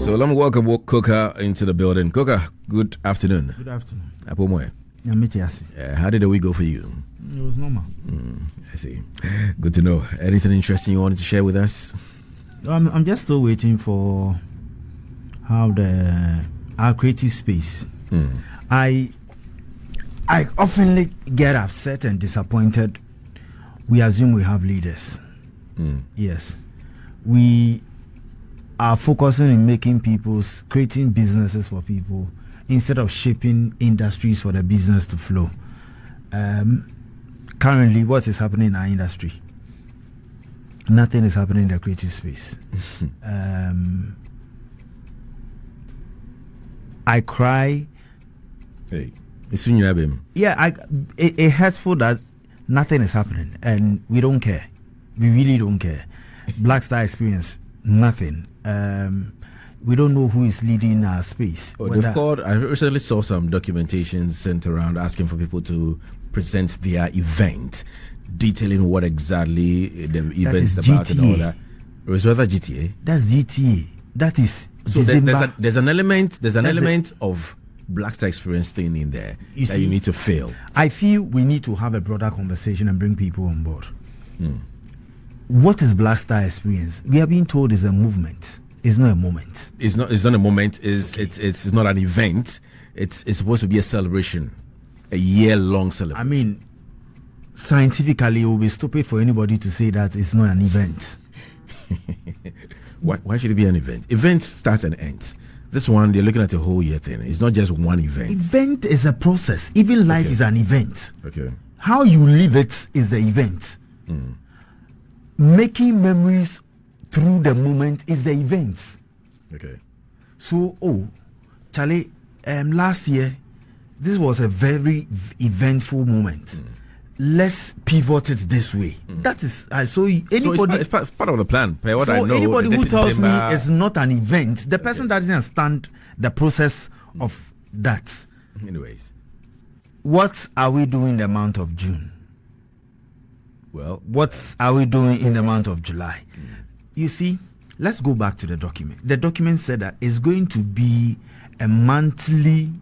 So let me welcome Coca into the building. Coca, good afternoon. Good afternoon. How did the week go for you? It was normal. I see. Good to know. Anything interesting you wanted to share with us? I'm just still waiting for how our creative space. I often get upset and disappointed. We assume we have leaders. Yes. We are focusing on creating businesses for people instead of shaping industries for the business to flow. Currently, what is happening in our industry? Nothing is happening in the creative space. I cry. Hey, it's in your baby. Yeah, it hurtful that nothing is happening, and we don't care. We really don't care. Black Star Experience, nothing. We don't know who is leading our space. They've called. I recently saw some documentation sent around asking for people to present their event, detailing what exactly the event is about GTA. and all that. It was rather GTA. That's GTA. That is so there's an element of Black Star Experience thing in there that you need to fill. I feel we need to have a broader conversation and bring people on board. What is Black Star Experience? We are being told it's a movement. It's not a moment. It's not a moment. It's not an event. It's supposed to be a celebration, a year-long celebration. I mean, scientifically, it will be stupid for anybody to say that it's not an event. Why should it be an event? Events start and ends. This one, they're looking at a whole year thing. It's not just one event. Event is a process. Even life is an event. Okay. How you live it is the event. Making memories through the moment is the event. Okay. So, Charlie, last year, this was a very eventful moment. Let's pivot it this way. That is, it's part of the plan. Per what I know, anybody who tells me it's not an event, the person doesn't understand the process of that. Anyways, what are we doing in the month of June? Well, what are we doing in the month of July? You see, let's go back to the document. The document said that it's going to be a monthly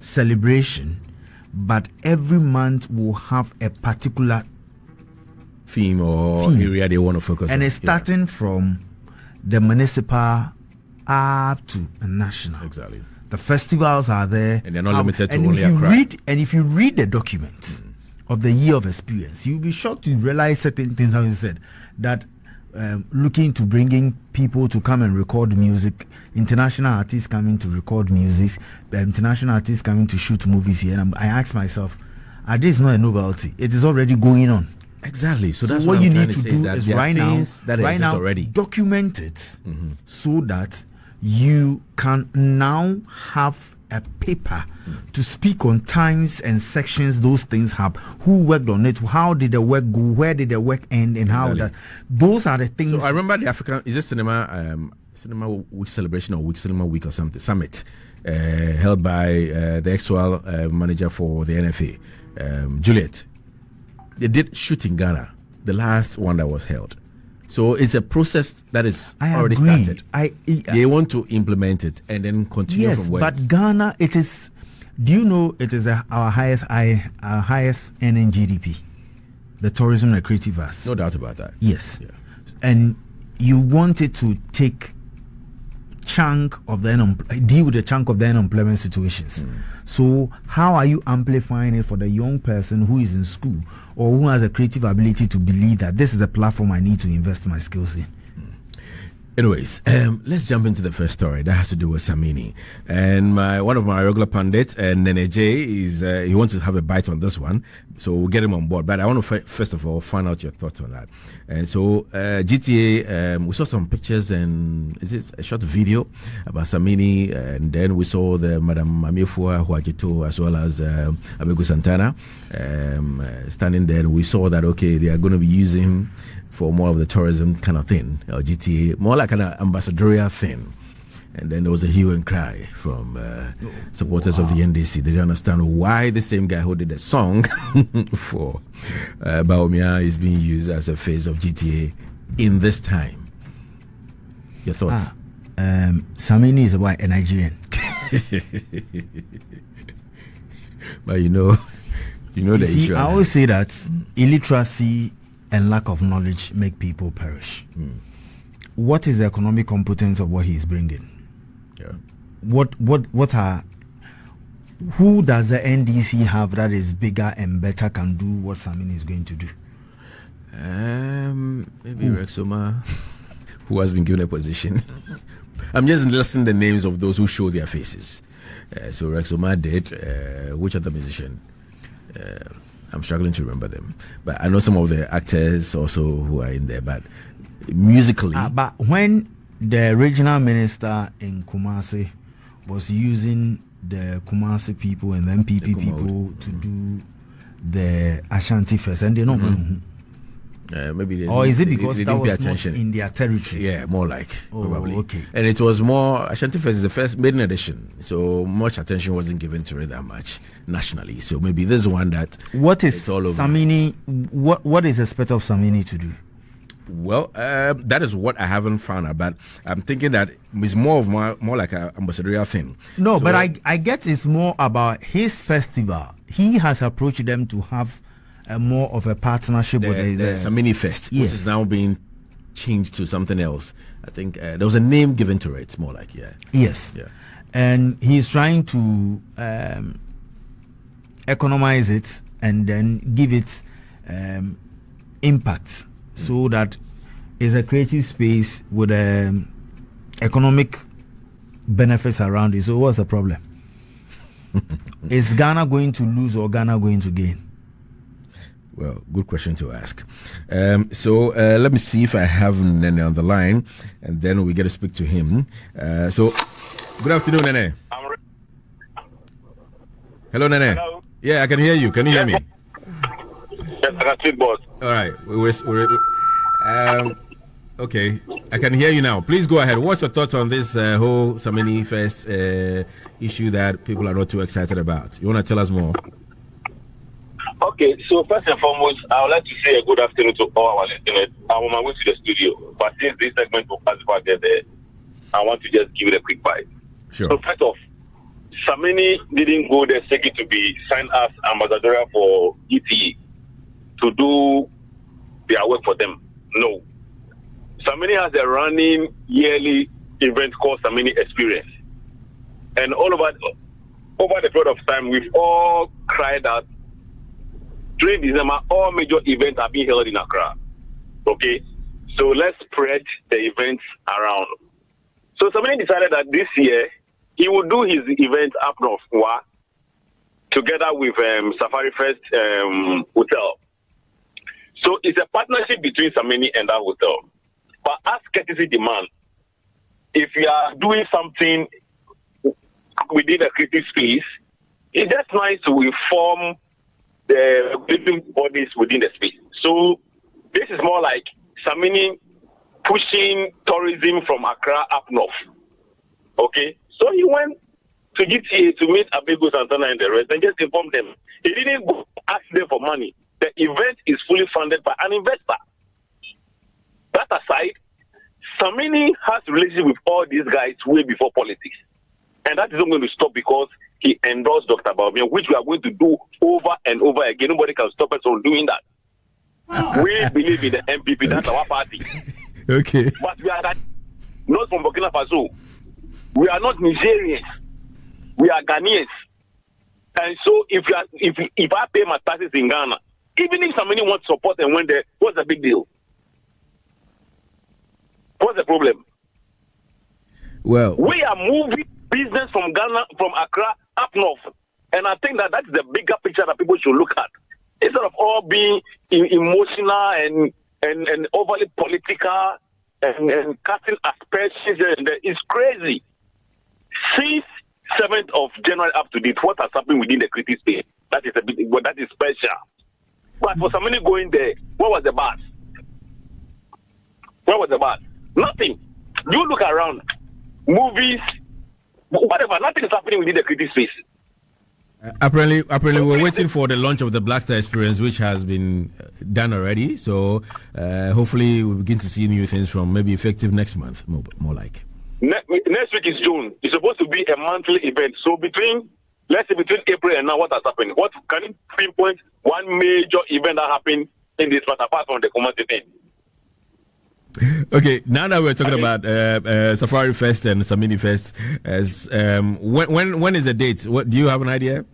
celebration, but every month will have a particular theme or area they want to focus on. And it's starting from the municipal up to the national. Exactly. The festivals are there, and they're not limited to only Accra. And if you read the document of the year of experience, you'll be shocked to realize certain things. How you said that looking to bringing people to come and record music, international artists coming to record music, international artists coming to shoot movies here. And I ask myself, this not a novelty? It is already going on. Exactly. So that's what you need to do is right now already document it so that you can now have a paper to speak on times and sections those things have, who worked on it, how did the work go, where did the work end, and how that. Those are the things. So I remember the African, is it cinema week celebration or week cinema week or something summit held by the Xtra manager for the NFA, Juliet. They did shoot in Ghana, the last one that was held. So it's a process that is already started. They want to implement it and then continue from where. Yes, but Ghana, it is. Do you know it is our highest earning GDP, the tourism and creative arts. No doubt about that. Yes, and you wanted to take chunk of the deal with the chunk of the unemployment situations. So how are you amplifying it for the young person who is in school or who has a creative ability to believe that this is a platform I need to invest my skills in? Anyways, let's jump into the first story that has to do with Samini. And one of my regular pundits, Nene J, he wants to have a bite on this one, so we'll get him on board. But I want to first of all find out your thoughts on that. And so GTA, we saw some pictures and is it a short video about Samini, and then we saw the Madam Amiefua Huajito as well as Abegu Santana standing there. And we saw that they are going to be using him for more of the tourism kind of thing, or GTA, more like an ambassadorial thing. And then there was a hue and cry from supporters of the NDC. They didn't understand why the same guy who did a song for Baumia is being used as a face of GTA in this time. Your thoughts? Samini is a Nigerian. But you know the issue. I always say that illiteracy and lack of knowledge make people perish. What is the economic competence of what he's bringing? Yeah. What are who does the NDC have that is bigger and better can do what Samini is going to do? Maybe Rexoma, who has been given a position. I'm just listing the names of those who show their faces. So Rexoma did. Which other musician? I'm struggling to remember them. But I know some of the actors also who are in there. But musically. But when the regional minister in Kumasi was using the Kumasi people and the MPP people to do the Ashanti Fest, and they know. Maybe they or is it because they that didn't pay was attention not in their territory? Yeah, more like probably. Okay. And it was more Ashanti Fest is the first maiden edition, so much attention wasn't given to it that much nationally. So maybe this one that what is Samini? What is expected of Samini to do? Well, that is what I haven't found out, but I'm thinking that it's more like an ambassadorial thing. No, so, but I get it's more about his festival. He has approached them to have more of a partnership with the Samini Fest, which is now being changed to something else. I think there was a name given to it, more like, Yes. Yeah. And he's trying to economize it and then give it impact so that it's a creative space with economic benefits around it. So what's the problem? Is Ghana going to lose or Ghana going to gain? Well, good question to ask. So let me see if I have Nene on the line, and then we get to speak to him. So, good afternoon, Nene. Hello, Nene. Hello. Yeah, I can hear you. Can you hear me? Yes, I can speak, boss. All right. Okay, I can hear you now. Please go ahead. What's your thoughts on this whole Samini Fest issue that people are not too excited about? You want to tell us more? Okay, so first and foremost, I would like to say a good afternoon to all our listeners. I'm on my way to the studio, but since this segment will pass by there, I want to just give it a quick bite. Sure. So first off, Samini didn't go there seeking to be signed as ambassador for ETE to do their work for them. No. Samini has a running yearly event called Samini Experience. And all over the period of time, we've all cried out during December, all major events are being held in Accra. Okay? So let's spread the events around. So Samini decided that this year, he would do his event up north, together with Safari Fest Hotel. So it's a partnership between Samini and that hotel. But as courtesy demand, if you are doing something within a creative space, it's just nice to inform the living bodies within the space. So this is more like Samini pushing tourism from Accra up north. Okay? So he went to GTA to meet Abego Santana and the rest and just inform them. He didn't go ask them for money. The event is fully funded by an investor. That aside, Samini has relationship with all these guys way before politics. And that is not going to stop because he endorsed Dr. Baumia, which we are going to do over and over again. Nobody can stop us from doing that. We believe in the MPP. That's our party. Okay. But we are not from Burkina Faso. We are not Nigerians. We are Ghanaians. And so if I pay my taxes in Ghana, even if somebody wants support and went there, what's the big deal? What's the problem? Well, we are moving business from Ghana, from Accra up north. And I think that's the bigger picture that people should look at. Instead of all being emotional and overly political and casting aspersions, it's crazy. Since 7th of January up to date, what has happened within the creative space? That is special. But for somebody going there, what was the bad? What was the bad? Nothing. You look around, movies, whatever, nothing is happening within the creative space. Apparently, we're waiting for the launch of the Black Star Experience, which has been done already. So hopefully, we'll begin to see new things from maybe effective next month, more like. Next week is June. It's supposed to be a monthly event. So let's say between April and now, what has happened? What can you pinpoint one major event that happened in this month apart from the Kumasi thing? Okay, now that we're talking about Safari Fest and Samini Fest, when is the date? What do you have an idea?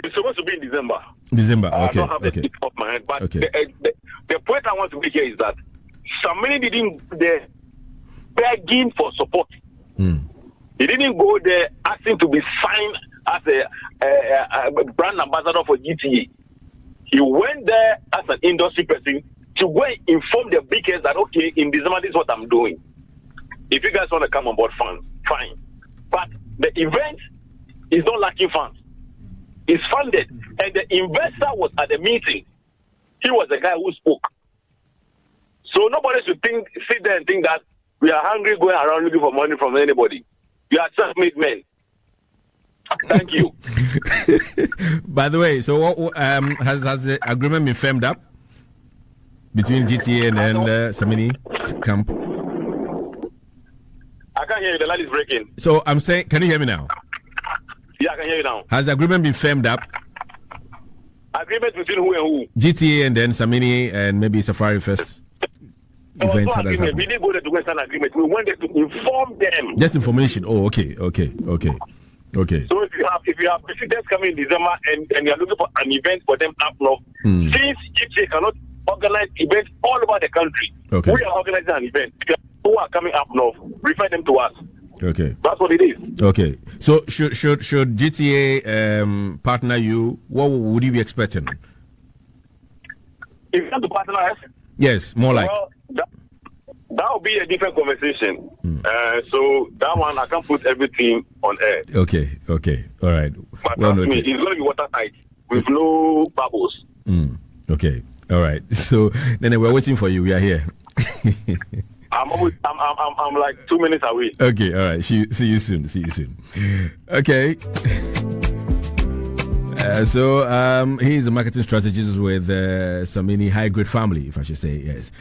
It's supposed to be in December. December, okay. I don't have the tip of my head, but the point I want to make here is that Samini didn't they're begging for support. He didn't go there asking to be signed as a brand ambassador for GTA. He went there as an industry person to go and inform the big heads that, okay, in December, this is what I'm doing. If you guys want to come on board, fine. But the event is not lacking funds. It's funded. And the investor was at the meeting. He was the guy who spoke. So nobody should sit there and think that we are hungry going around looking for money from anybody. We are self-made men. Thank you. By the way, so has the agreement been firmed up between GTA and Samini camp? I can't hear you. The line is breaking. So I'm saying, can you hear me now? Yeah, I can hear you now. Has the agreement been firmed up? Agreement between who and who? GTA and then Samini and maybe Safari Fest. We didn't go there to get an agreement. We went there to inform them. Just information. Oh, okay. So if you have visitors coming in December and you're looking for an event for them up north, since GTA cannot organize events all over the country, we are organizing an event. Who are coming up north, refer them to us. Okay. That's what it is. Okay. So should GTA partner you? What would you be expecting? If you want to partner us? Yes, more like. Well, that will be a different conversation. So that one, I can't put everything on air. Okay. All right. But trust me, it's going to be watertight with no bubbles. Okay. All right. So then we're waiting for you. We are here. I'm like 2 minutes away. Okay. All right. See you soon. Okay. So he's a marketing strategist with Samini High Grade Family, if I should say, yes.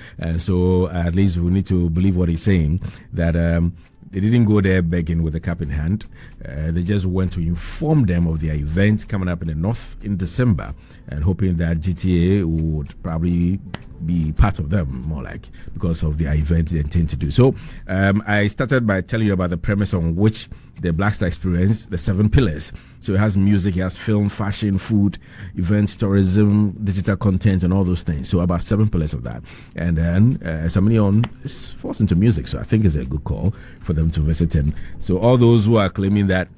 So at least we need to believe what he's saying, that they didn't go there begging with a cap in hand. They just went to inform them of their event coming up in the north in December, and hoping that GTA would probably be part of them, more like, because of their event they intend to do. So I started by telling you about the premise on which the Black Star Experience, the 7 pillars. So it has music, it has film, fashion, food, events, tourism, digital content, and all those things. So about 7 pillars of that. And then somebody is forced into music. So I think it's a good call for them to visit. And so all those who are claiming that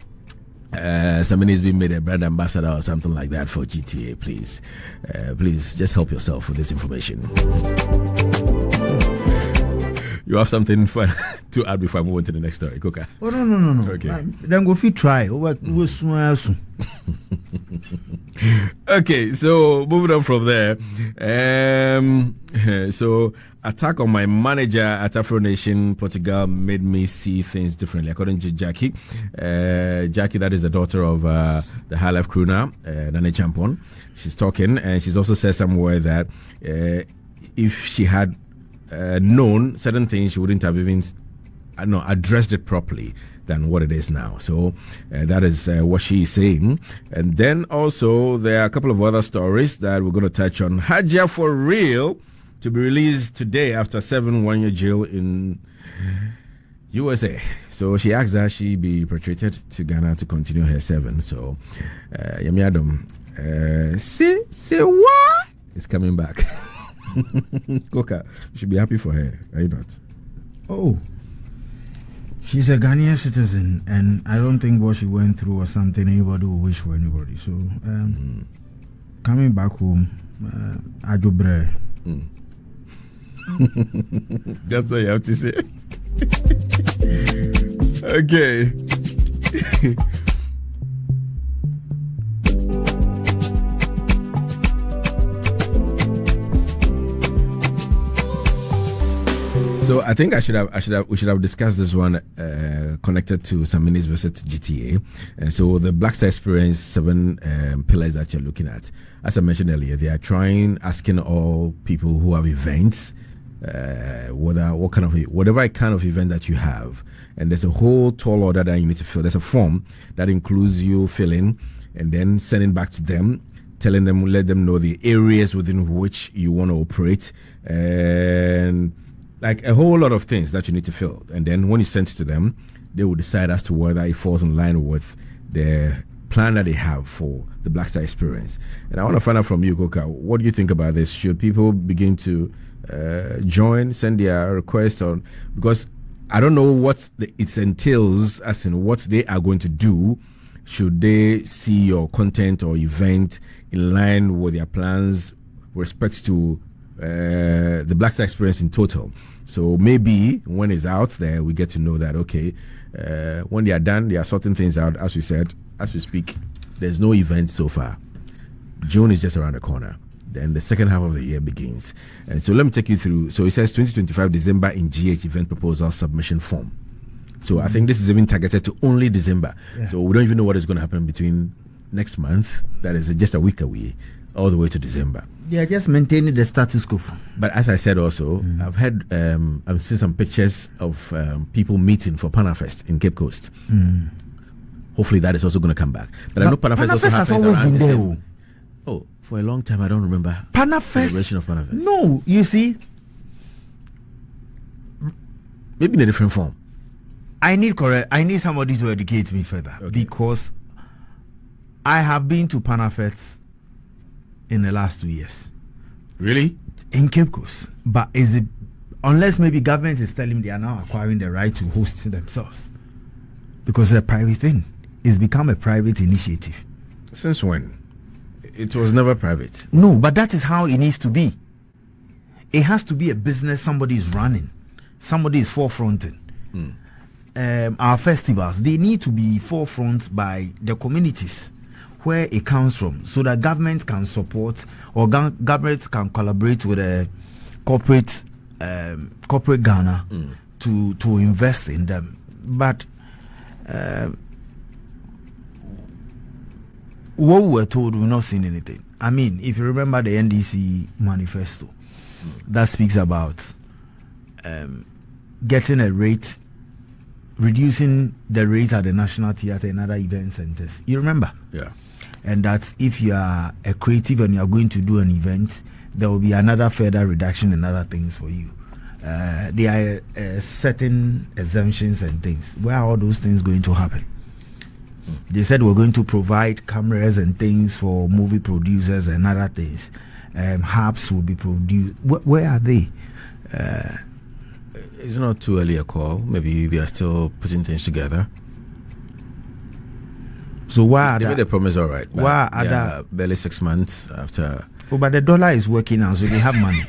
somebody has been made a brand ambassador or something like that for GTA, please just help yourself with this information. You have something to add before I move on to the next story, Coca? Oh, no. Okay. Then go fit try. Okay, so moving on from there. So attack on my manager at Afro Nation Portugal made me see things differently, according to Jackie. Jackie, that is the daughter of the High Life crew now, Nane Champon. She's talking, and she's also said somewhere that if she had known certain things, she wouldn't have even addressed it properly than what it is now. So that is what she is saying. And then also there are a couple of other stories that we're going to touch on. Hajia for real to be released today after 7 1-year jail in USA. So she asked that she be repatriated to Ghana to continue her 7. So Yemi Adam, say what? It's coming back. Coca, you should be happy for her, are you not? Oh, she's a Ghanaian citizen, and I don't think what she went through was something anybody will wish for anybody. So, coming back home, Ajobre. That's all you have to say. Okay. So I think we should have discussed this one connected to Samini's visit to GTA. And so the Black Star Experience 7 pillars that you're looking at, as I mentioned earlier, they are asking all people who have events, whatever kind of event that you have, and there's a whole tall order that you need to fill. There's a form that includes you filling and then sending back to them, telling them, let them know the areas within which you want to operate, and like a whole lot of things that you need to fill. And then when you send it to them, they will decide as to whether it falls in line with the plan that they have for the Black Star Experience. And I want to find out from you, Koka, what do you think about this? Should people begin to join, send their requests on? Because I don't know what it entails, as in what they are going to do. Should they see your content or event in line with their plans with respect to the Black Star Experience in total? So maybe when it's out there, we get to know that, okay, when they are done, they are sorting things out. As we said, as we speak, there's no event so far. June is just around the corner. Then the second half of the year begins. And so let me take you through. So it says 2025 December in GH event proposal submission form. So I think this is even targeted to only December. Yeah. So we don't even know what is going to happen between next month, that is just a week away, all the way to December. Yeah, just maintaining the status quo. But as I said also, I've seen some pictures of people meeting for Panafest in Cape Coast. Hopefully that is also going to come back. But I know Panafest also happens around December. Oh, for a long time I don't remember Panafest. Celebration of Panafest. No, you see, maybe in a different form. I need somebody to educate me further, because I have been to Panafest in the last 2 years. Really? In Cape Coast. But is it, unless maybe government is telling they are now acquiring the right to host themselves, because it's a private thing. It's become a private initiative. Since when? It was never private. No, but that is how it needs to be. It has to be a business somebody is running, somebody is forefronting. Our festivals, they need to be forefront by the communities where it comes from, so that government can support, or government can collaborate with a corporate Ghana to invest in them. But what we were told, we've not seen anything. I mean, if you remember the NDC manifesto that speaks about getting a rate, reducing the rate at the National Theatre and other event centers. You remember? Yeah. And that if you are a creative and you are going to do an event, there will be another further reduction in other things for you. There are certain exemptions and things. Where are all those things going to happen? They said we're going to provide cameras and things for movie producers and other things. Hubs will be produced. Where are they? It's not too early a call. Maybe they are still putting things together. So why? Maybe the problem is all right. Why are there barely 6 months after? Oh, but the dollar is working now, so they have money.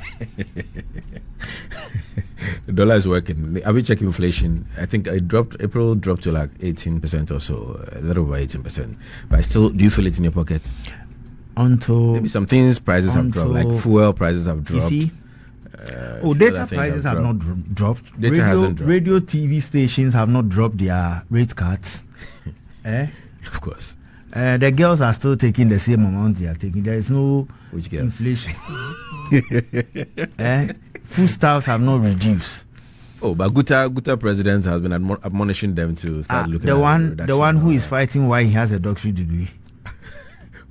The dollar is working. I will check inflation. I think April dropped to like 18% or so, a little over 18%. But still, do you feel it in your pocket? Maybe some things prices have dropped, like fuel prices have dropped. You see? Data prices have not dropped. Data hasn't dropped. Radio, TV stations have not dropped their rate cards. Of course. The girls are still taking the same amount they are taking. There is no inflation. Foodstuffs have not reduced. Oh, but Guta president has been admonishing them to start looking at the one who is fighting why he has a doctorate degree.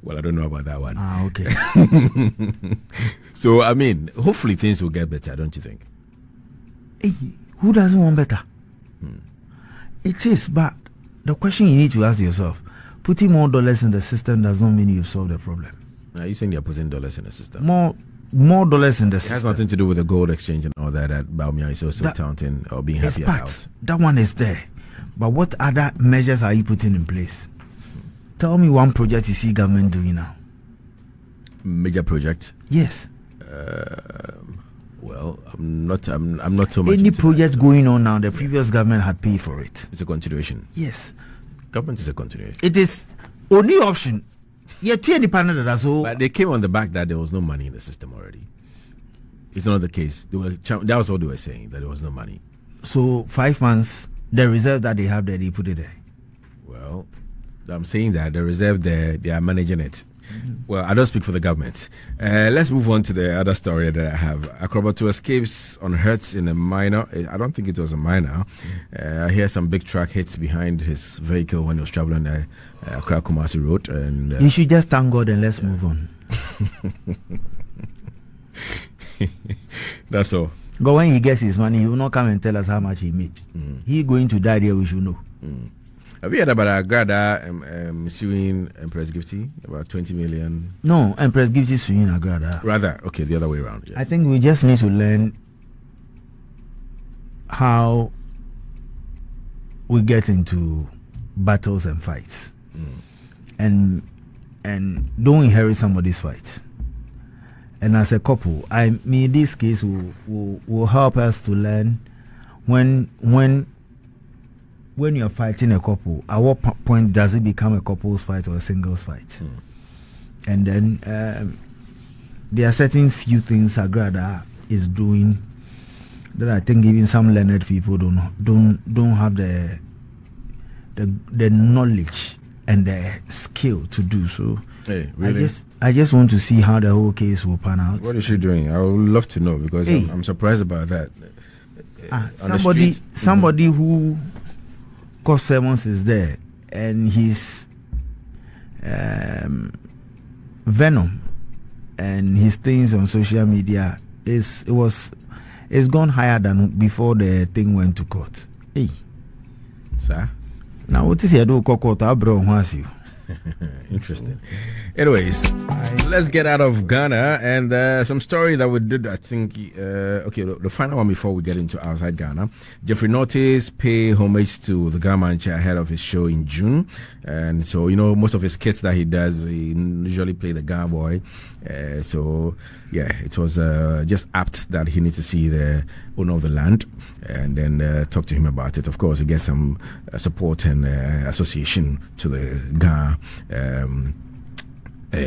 Well, I don't know about that one. Okay. So, I mean, hopefully things will get better, don't you think? Hey, who doesn't want better? It is, but the question you need to ask yourself, putting more dollars in the system does not mean you've solved the problem. Are you saying you're putting dollars in the system? More dollars in the system. It has nothing to do with the gold exchange and all that Baumia is also touting or being happy about. That one is there. But what other measures are you putting in place? Tell me one project you see government doing now. Major project? Yes. Well, I'm not so much. Any project going on now, the previous government had paid for it. It's a continuation. Yes. Government is a continuation. It is only option. Yeah, but they came on the back that there was no money in the system already. It's not the case. That was what they were saying, that there was no money. So 5 months, the reserve that they have there, they put it there. Well, I'm saying that the reserve there, they are managing it. Well, I don't speak for the government. Let's move on to the other story that I have. Acrobat escapes unhurt in a minor. I don't think it was a minor. I hear some big truck hits behind his vehicle when he was traveling the Accra Kumasi Road. And you should just thank God and let's move on. That's all. But when he gets his money, he will not come and tell us how much he made. He going to die there, we should know. Have you heard about Agrada suing Empress Gifty about 20 million? No, Empress Gifty suing Agrada. Rather, okay, the other way around. Yes. I think we just need to learn how we get into battles and fights, and don't inherit somebody's fight. And as a couple, this case will help us to learn when you're fighting a couple, at what point does it become a couple's fight or a singles fight? And then there are certain few things Agrada is doing that I think even some learned people don't have the knowledge and the skill to do so. Hey, really? I just want to see how the whole case will pan out. What is she doing? I would love to know, because I'm surprised about that. Somebody who Cause Simmons is there, and his venom and his things on social media it's gone higher than before the thing went to court. Hey, sir. Now what is your do court? You. Interesting. Anyways, let's get out of Ghana and some story that we did. I think the final one before we get into outside Ghana. Jeffrey Notice pay homage to the Gamancha ahead of his show in June, and so most of his skits that he does, he usually play the Ghana boy. So yeah, it was just apt that he needs to see the owner of the land and then talk to him about it. Of course, he gets some support and association to the Ghana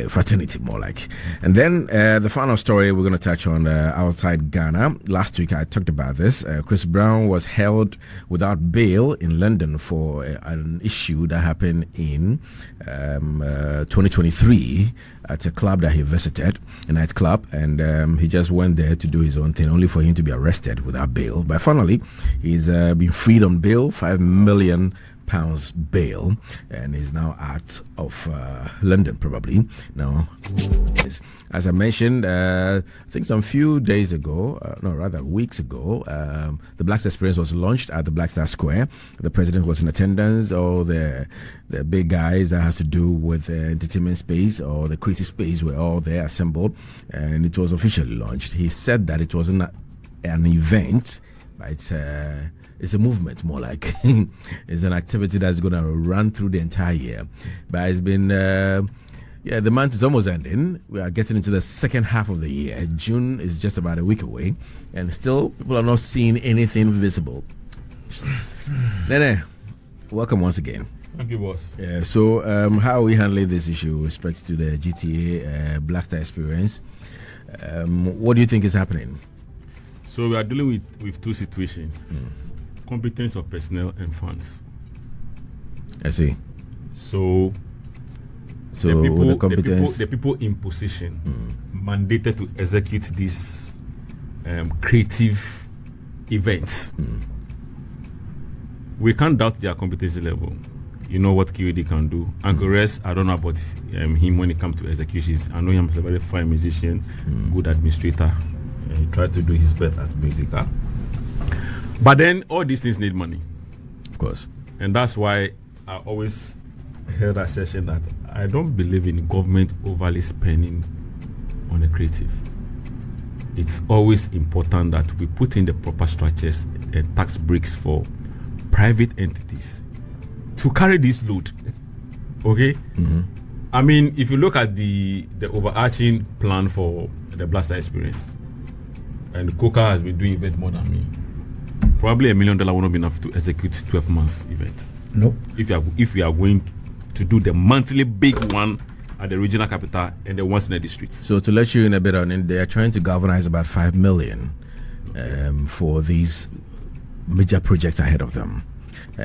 fraternity, more like. And then the final story we're going to touch on outside Ghana. Last week I talked about this. Chris Brown was held without bail in London for an issue that happened in 2023 at a club that he visited, a nightclub, and he just went there to do his own thing, only for him to be arrested without bail. But finally, he's been freed on bail, £5 million bail, and is now out of London probably now. As I mentioned, I think some few days ago, weeks ago, the Black Star Experience was launched at the Black Star Square. The president was in attendance. All the big guys that has to do with the entertainment space or the creative space were all there assembled, and it was officially launched. He said that it wasn't an event, but it's a movement, more like. It's an activity that's going to run through the entire year. But it's been, the month is almost ending. We are getting into the second half of the year. June is just about a week away, and still people are not seeing anything visible. Nene, welcome once again. Thank you, boss. Yeah, so how are we handling this issue with respect to the GTA Black Star Experience? What do you think is happening? So we are dealing with two situations. Competence of personnel and funds. I see. So the people in position mandated to execute these creative events. We can't doubt their competency level. You know what QED can do. Uncle Rest, I don't know about him when it comes to executions. I know him as a very fine musician, good administrator. He tried to do his best as musical. But then all these things need money. Of course. And that's why I always held a session that I don't believe in government overly spending on the creative. It's always important that we put in the proper structures and tax breaks for private entities to carry this load. Okay? I mean, if you look at the overarching plan for the Black Star Experience, and Coca has been doing event more than me, probably $1 million will not be enough to execute 12 months event. Nope. If we are going to do the monthly big one at the regional capital and the ones in the districts. So to let you in a bit on it, they are trying to galvanize about 5 million for these major projects ahead of them.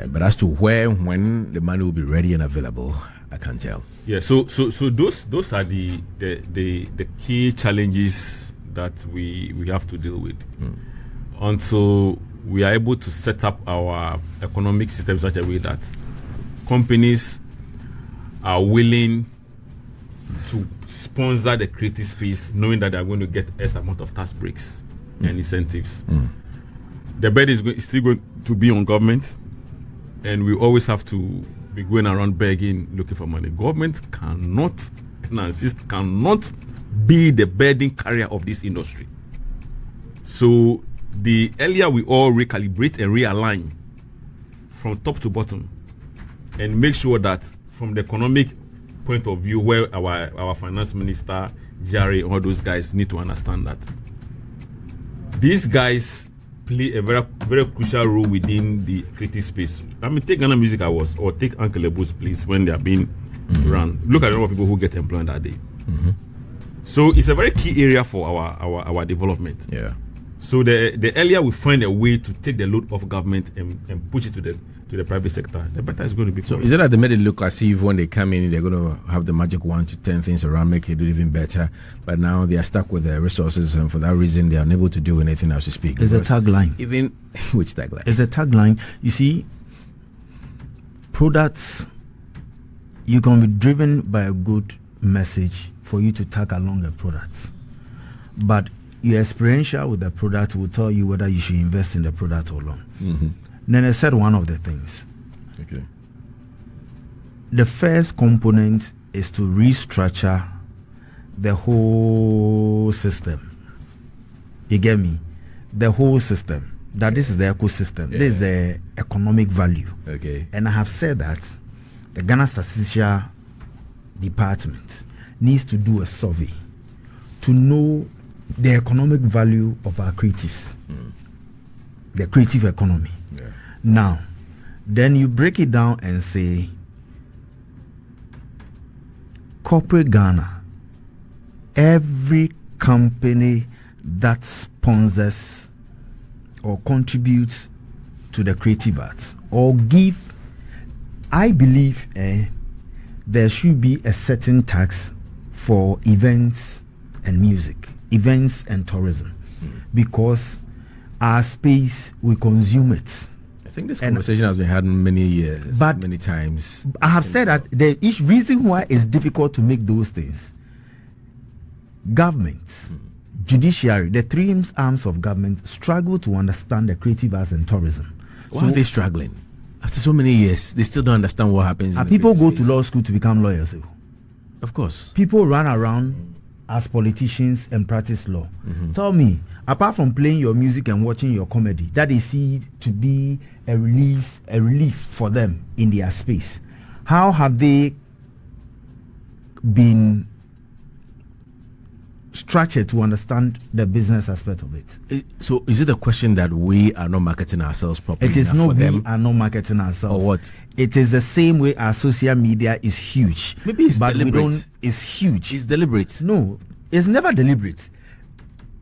But as to where and when the money will be ready and available, I can't tell. Yeah, so those are the key challenges that we have to deal with until we are able to set up our economic system in such a way that companies are willing to sponsor the creative space, knowing that they are going to get X amount of tax breaks and incentives. The burden is still going to be on government, and we always have to be going around begging, looking for money. Government cannot, and I insist, cannot be the burden carrier of this industry. So the earlier we all recalibrate and realign from top to bottom and make sure that from the economic point of view, where our finance minister, Jerry, all those guys need to understand that these guys play a very, very crucial role within the creative space. I mean, take Ghana Music Awards or take Uncle Lebu's place when they are being run. Look at the number of people who get employed that day. So it's a very key area for our development. Yeah. So the earlier we find a way to take the load off government and push it to the private sector, the better it's going to be. So is it that they made it look as if when they come in, they're going to have the magic wand to turn things around, make it even better, but now they are stuck with their resources, and for that reason, they are unable to do anything as to speak? It's a tagline. Even which tagline? It's a tagline. You see, products, you can be driven by a good message for you to tag along a product, but your experiential with the product will tell you whether you should invest in the product or not. Then I said one of the things. Okay. The first component is to restructure the whole system. You get me? The whole system. That this is the ecosystem. Yeah. This is the economic value. Okay. And I have said that the Ghana Statistical Department needs to do a survey to know the economic value of our creatives, the creative economy. Yeah. Now, then you break it down and say, corporate Ghana, every company that sponsors or contributes to the creative arts or give, I believe there should be a certain tax for events and music, events and tourism, because our space, we consume it. I think this conversation has been had many years, but many times. I have said that the reason why it's difficult to make those things, government, judiciary, the three arms of government struggle to understand the creative arts and tourism. Why are they struggling? After so many years, they still don't understand what happens. And people go to law school to become lawyers. Of course. People run around as politicians and practice law. Tell me, apart from playing your music and watching your comedy, that they see to be a relief for them in their space, how have they been structured to understand the business aspect of it? So is it a question that we are not marketing ourselves properly? It is enough not for we them? are not marketing ourselves. Or what? It is the same way our social media is huge. Maybe it's but deliberate. we don't. It's huge. It's deliberate. No, it's never deliberate.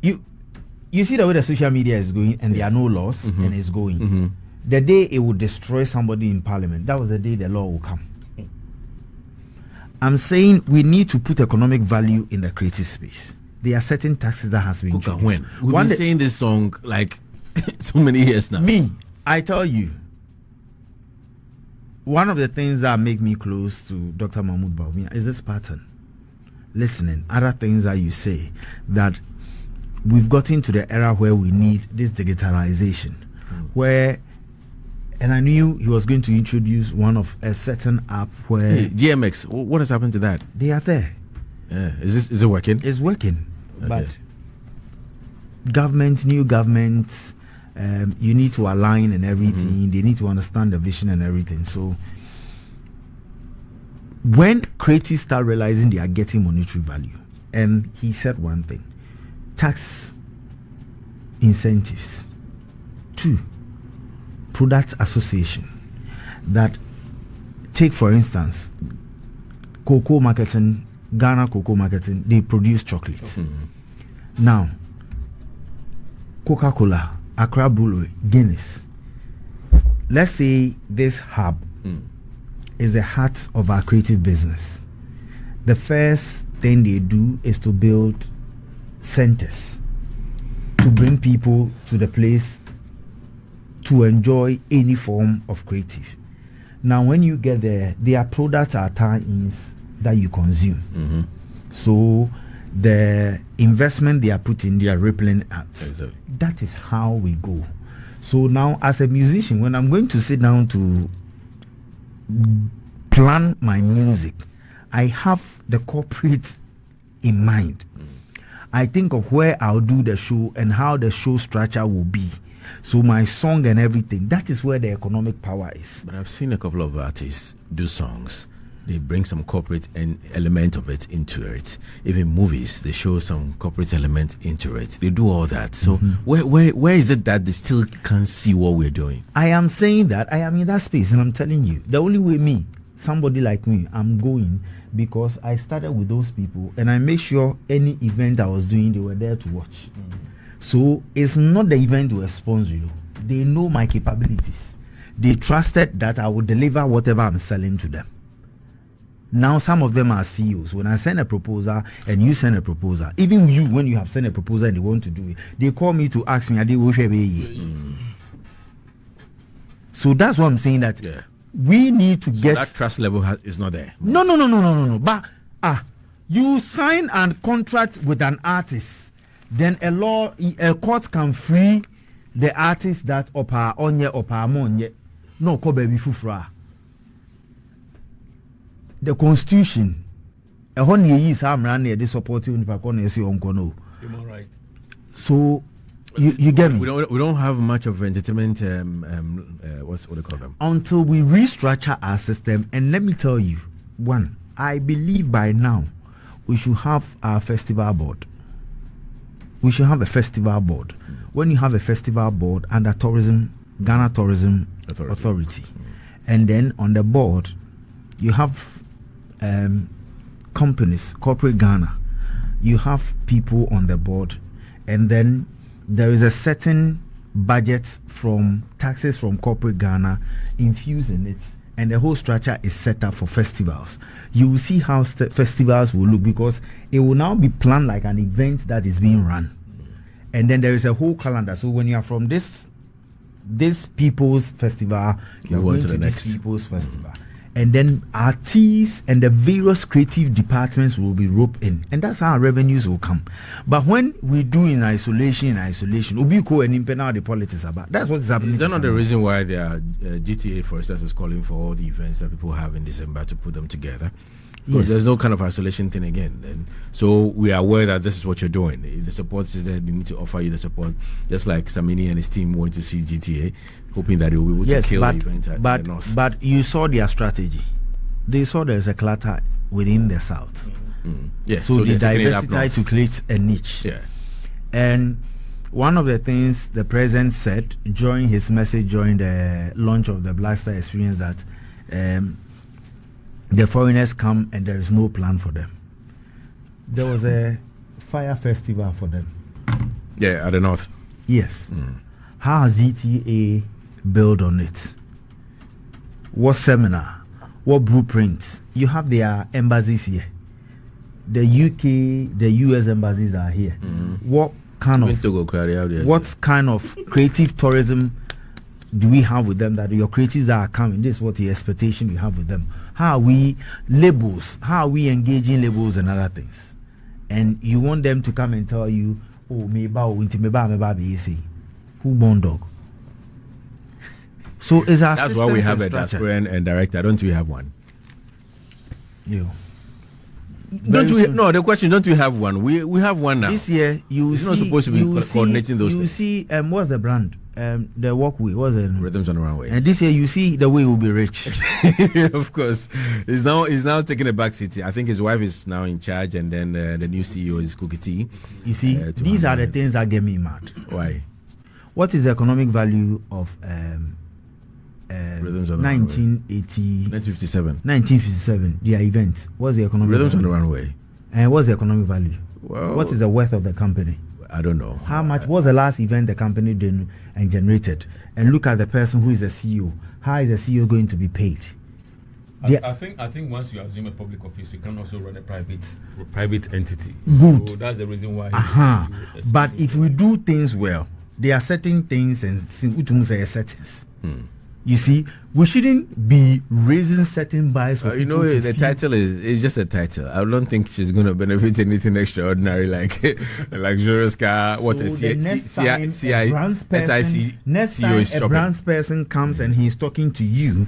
You see the way the social media is going, and there are no laws, and it's going. The day it will destroy somebody in parliament, that was the day the law will come. I'm saying we need to put economic value in the creative space. There are certain taxes that has been introduced. When? We've been saying this song like so many years now. Me, I tell you, one of the things that make me close to Dr. Mahmoud Bawumia is this pattern. Listening, other things that you say, that we've gotten to the era where we need this digitalization, where, and I knew he was going to introduce one of a certain app where GMX. What has happened to that? they are there. Is it working? It's working, Okay. but new governments, you need to align and everything. They need to understand the vision and everything. So when creatives start realizing they are getting monetary value, and he said one thing: tax incentives. 2, product association. That, take for instance, cocoa marketing Ghana Cocoa Marketing, they produce chocolate. Now, Coca-Cola, Accra Brewery, Guinness. Let's say this hub is the heart of our creative business. The first thing they do is to build centers to bring people to the place to enjoy any form of creative. Now, when you get there, their products are tie-ins that you consume. So the investment they are putting, they are rippling out. Exactly. That is how we go. So now, as a musician, when I'm going to sit down to plan my music, I have the corporate in mind. I think of where I'll do the show and how the show structure will be. So my song and everything, that is where the economic power is. But I've seen a couple of artists do songs. They bring some corporate element of it into it. Even movies, they show some corporate element into it. They do all that. So where is it that they still can't see what we're doing? I am saying that I am in that space, and I'm telling you, the only way somebody like me, I'm going because I started with those people and I make sure any event I was doing, they were there to watch. So it's not the event we sponsor. They know my capabilities. They trusted that I would deliver whatever I'm selling to them. Now some of them are CEOs. When I send a proposal and you send a proposal, even you, when you have sent a proposal and they want to do it, they call me to ask me, so that's what I'm saying, that we need to get that trust level is not there. No. But you sign a contract with an artist, then a court can free the artist that opa onye opa monye no ko baby fufra. The constitution a hon ye is amran near the supporting in pakon esi onko no. Right. So you get me. We don't have much of entertainment what do you call them, until we restructure our system. And let me tell you, one, I believe by now we should have our festival board. We should have a festival board. When you have a festival board under Ghana Tourism Authority, and then on the board you have companies, corporate Ghana, you have people on the board, and then there is a certain budget from taxes from corporate Ghana infusing it, and the whole structure is set up for festivals. You will see how festivals will look, because it will now be planned like an event that is being run, and then there is a whole calendar. So when you are from this people's festival, you are going to the next people's festival. And then artists and the various creative departments will be roped in, and that's how our revenues will come. But when we do in isolation, Ubiko and Impena the politics about, that's what is happening. Is that not the reason why the GTA, for instance, is calling for all the events that people have in December to put them together? Because there's no kind of isolation thing again. And so we are aware that this is what you're doing. If the support is there, we need to offer you the support. Just like Samini and his team went to see GTA, hoping that they will be able to kill the event at the north. But you saw their strategy. They saw there's a clutter within the south. Yes, so they diversified to create a niche. Yeah. And one of the things the president said during his message during the launch of the Blaster Experience, that the foreigners come and there is no plan for them. There was a fire festival for them. Yeah, at the north. Yes. How has GTA built on it? What seminar? What blueprints? You have their embassies here. The UK, the US embassies are here. What kind of creative tourism do we have with them, that your creatives that are coming? This is what the expectation we have with them. How are we labels? How are we engaging labels and other things? And you want them to come and tell you, oh, me who born dog? So is our that's why we have a diaspora and director. Don't we have one? You. Don't we? No, the question. Don't we have one? We have one now. This year, it's not supposed to be coordinating those things. You see, what's the brand? The walkway. What's the Rhythms on the Runway? And this year, you see, the way will be rich. Of course, he's now taking a back seat. I think his wife is now in charge, and then the new CEO is Cookie T. You see, these are the things that get me mad. Why? What is the economic value of 1957, their event? What's the economic Rhythms value? on the Runway? And what's the economic value? Well, what is the worth of the company? I don't know. How much was the last event the company did and generated? And look at the person who is the CEO. How is the CEO going to be paid? I think once you assume a public office, you can also run a private entity. Good. So that's the reason why. But if we do things well, there are certain things and settings. You see, we shouldn't be raising certain buys. The title is just a title. I don't think she's going to benefit anything extraordinary like a luxurious car. What's a SIC? Next time a brands person comes and he's talking to you,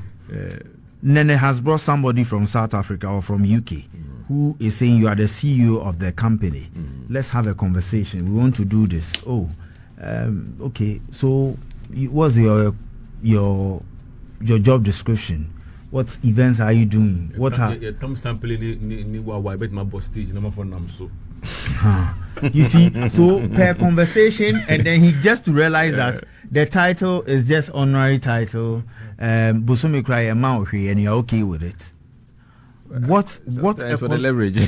Nene has brought somebody from South Africa or from UK who is saying you are the CEO of the company. Let's have a conversation. We want to do this. Okay. So, what's your job description? What events are you doing? You see, so per conversation, and then he just to realize that the title is just honorary title. Busumi cry amount and you're okay with it. What for the leverage?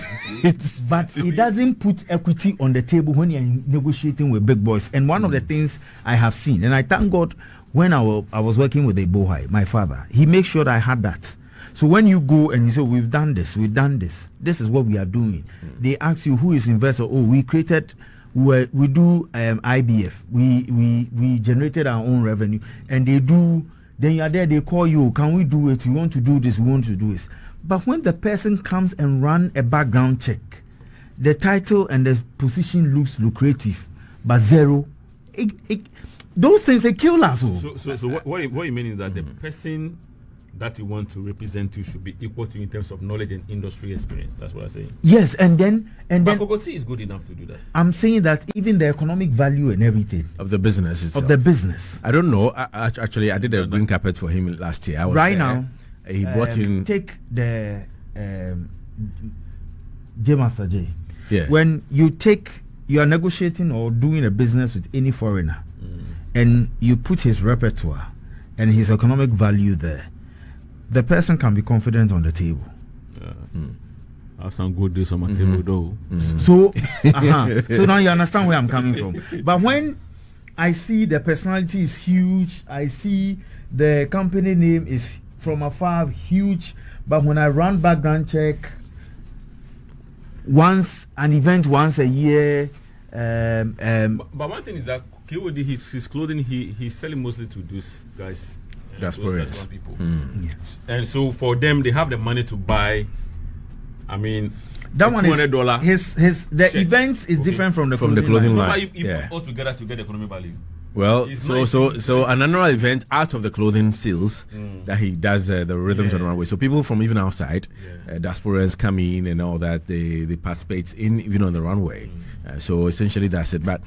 But it doesn't put equity on the table when you're negotiating with big boys. And one of the things I have seen, and I thank God, when I was working with a bohai, my father, he makes sure that I had that. So when you go and you say, we've done this, this is what we are doing. They ask you, who is investor? We created, we do IBF. We generated our own revenue. And they do, then you are there, they call you, can we do it? We want to do this, we want to do this. But when the person comes and run a background check, the title and the position looks lucrative, but zero, those things, they kill us. So what you mean is that the person that you want to represent you should be equal to you in terms of knowledge and industry experience. That's what I'm saying. Yes, and then Kokoti is good enough to do that. I'm saying that even the economic value and everything of the business itself. Of the business. I don't know. Actually, I did a green carpet for him last year. Now, he brought in. Take the J Master J. Yeah. When you are negotiating or doing a business with any foreigner, and you put his repertoire and his economic value there, the person can be confident on the table. Have some good days on my table though. So now you understand where I'm coming from. But when I see the personality is huge, I see the company name is from afar huge, but when I run background check, an event once a year. But one thing is that KOD, his clothing, he's selling mostly to those guys. Those people. Yes. And so for them, they have the money to buy. I mean, that one is $200. The events is different from the clothing line. You put all together to get economic value. Well, so an annual event out of the clothing sales that he does the rhythms on the runway. So people from even outside, diasporans come in and all that. They participate in even on the runway. So essentially that's it. But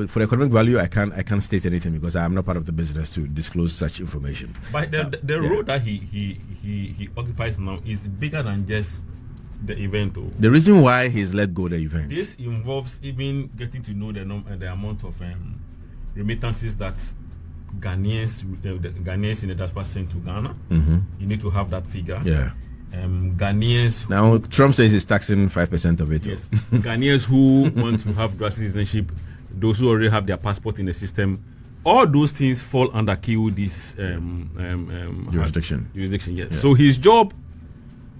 for the economic value, I can't state anything because I'm not part of the business to disclose such information. But the role that he occupies now is bigger than just the event. The reason why he's let go the event. This involves even getting to know the amount of remittances that Ghanaians in the diaspora send to Ghana. You need to have that figure. Yeah. Ghanaians. Now Trump says he's taxing 5% of it. Yes. Ghanaians who want to have dual citizenship, those who already have their passport in the system, all those things fall under KOD's jurisdiction. Yes. Yeah. So his job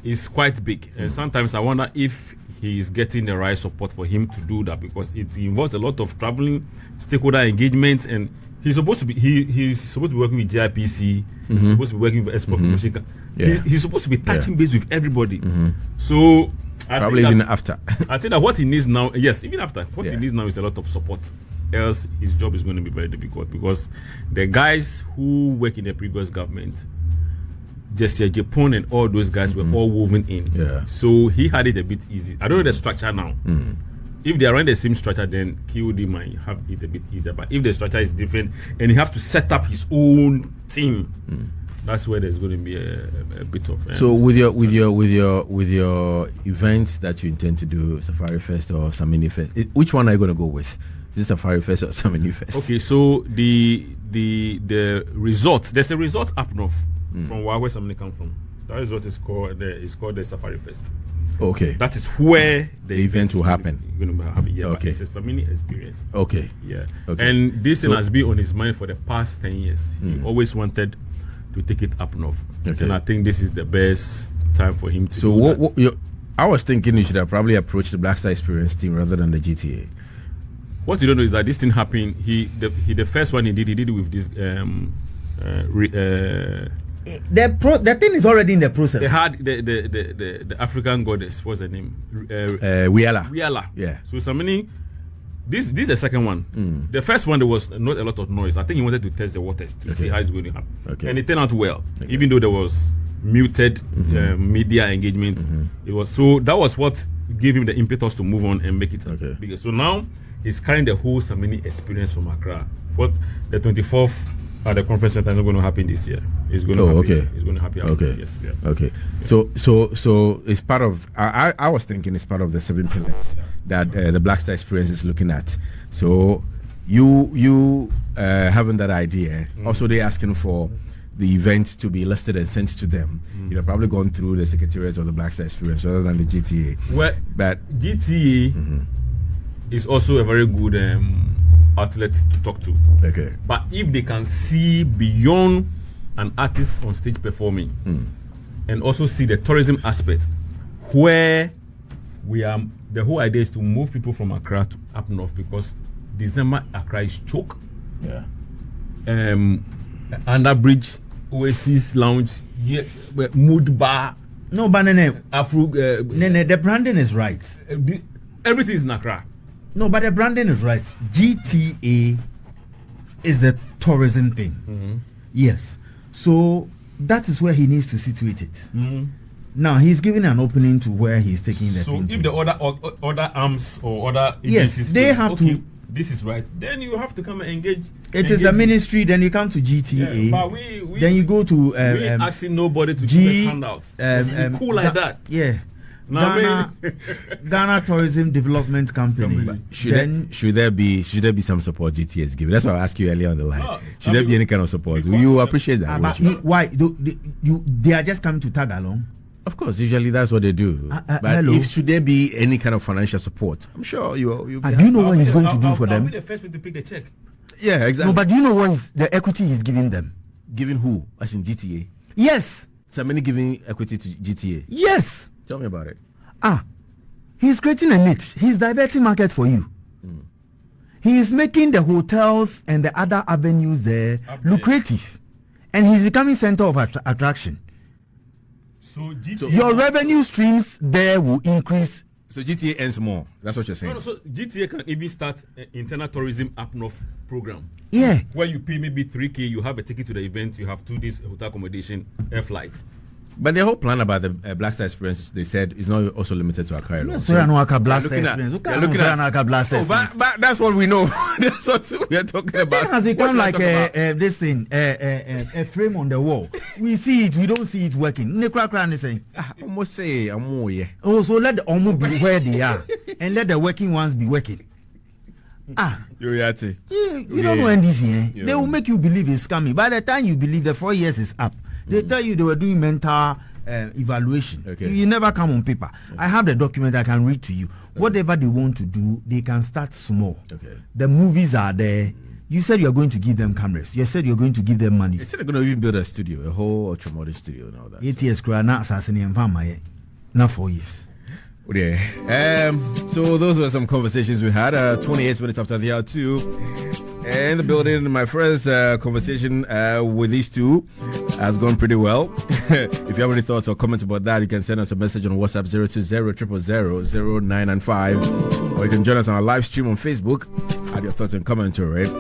is quite big, and sometimes I wonder if he is getting the right support for him to do that, because it involves a lot of traveling, stakeholder engagement, and he's supposed to be working with JIPC. He's supposed to be working with export promotion. He's supposed to be touching base with everybody. So probably even after. I think that what he needs now, even after, what he needs now is a lot of support. Else his job is going to be very difficult, because the guys who work in the previous government, Jesse Japan and all those guys were all woven in. Yeah. So he had it a bit easy. I don't know the structure now. If they are in the same structure, then KOD might have it a bit easier. But if the structure is different and he have to set up his own team, that's where there's going to be a bit of. So with your event that you intend to do, Safari Fest or Samini Fest, which one are you going to go with? Is this Safari Fest or Samini Fest? Okay, so the resort, there's a resort up north from where Samini come from. That resort is called the Safari Fest. Okay. That is where The event will happen. Going to happen. Yeah, Okay. But it's a mini experience. Okay. Yeah. Okay. And this thing So- has been on his mind for the past 10 years. He always wanted to take it up north. Okay. And I think this is the best time for him to So do that. I was thinking you should have probably approached the Black Star Experience team rather than the GTA. What you don't know is that this thing happened. The first one he did it with this The thing is already in the process. they had the African goddess. What's her name? Wiala. Wiala. Yeah. So Samini, this is the second one. The first one there was not a lot of noise. I think he wanted to test the waters to see how it's going to happen. Okay. And it turned out well, even though there was muted media engagement. It was so that was what gave him the impetus to move on and make it bigger. So now he's carrying the whole Samini experience from Accra. What the 24th at the conference center is not going to happen this year. It's going to happen. Okay. It's going to happen. Okay. Yes. Yeah. Okay. So it's part of. I was thinking it's part of the 7 pillars that the Black Star Experience is looking at. So you having that idea. Also, they asking for the events to be listed and sent to them. You've probably gone through the secretariat of the Black Star Experience rather than the GTA. Well, But GTA is also a very good outlet to talk to. okay. But if they can see beyond an artist on stage performing and also see the tourism aspect, where we are, the whole idea is to move people from Accra to up north because December Accra is choke. Yeah. Under bridge, Oasis Lounge, Mood Bar, No, but Nene, Afro. the branding is right. Everything is in Accra. No, but the branding is right. GTA is a tourism thing. Yes. So that is where he needs to situate it. Now he's giving an opening to where he's taking the So thing if to. the other arms or other Yes, agencies they go, have okay, to. This is right. Then you have to come and engage. It is a ministry, then you come to GTA. Yeah, but we then you go to we ain't asking nobody to G- give us handouts. It's cool like that. Yeah. Now, Ghana Tourism Development Company. Should there be some support GTA is giving? That's why I asked you earlier on the line. No, Should there be any kind of support? Will you appreciate that? But won't you? why? They are just coming to tag along. Of course, usually that's what they do. But hello. if should there be any kind of financial support, I'm sure you'll be Do you know what he's going to do for I'll them? be the first one to pick the check. Yeah, exactly. No, but do you know what is the equity he's giving them? Giving who? As in GTA. Yes. Somebody giving equity to GTA. Yes. Tell me about it. He's creating a niche. He's diverting market for you. He is making the hotels and the other avenues there lucrative. And he's becoming center of attraction. So GTA. Your revenue streams there will increase. So GTA earns more. That's what you're saying. No, so GTA can even start an internal tourism up north program. Yeah. Where you pay maybe 3K, you have a ticket to the event, you have 2 days hotel accommodation, air flight. But the whole plan about the Black Star Experience, they said, is not also limited to Accra alone. So they're looking at but that's what we know. That's what we are talking about. It has become What like should I talk about? this thing, a frame on the wall. We see it, we don't see it working. Almost say, yeah. Oh, so let the omu be where they are, and let the working ones be working. Your reality. You don't know NDC, Yeah. They will make you believe it's coming. By the time you believe the 4 years is up, they tell you they were doing mental evaluation. Okay. You never come on paper. I have the document I can read to you. Whatever they want to do, they can start small. Okay. The movies are there. You said you're going to give them cameras. You said you're going to give them money. They said they're going to even build a studio, a whole ultra-modern studio and all that. 8 years, not Asaase and Farmer, not 4 years. Yeah. So those were some conversations we had. 28 minutes after the hour 2. And the building, my first conversation with these two has gone pretty well. If you have any thoughts or comments about that, you can send us a message on WhatsApp 020-000-0995, or you can join us on our live stream on Facebook. Add your thoughts and comments to it.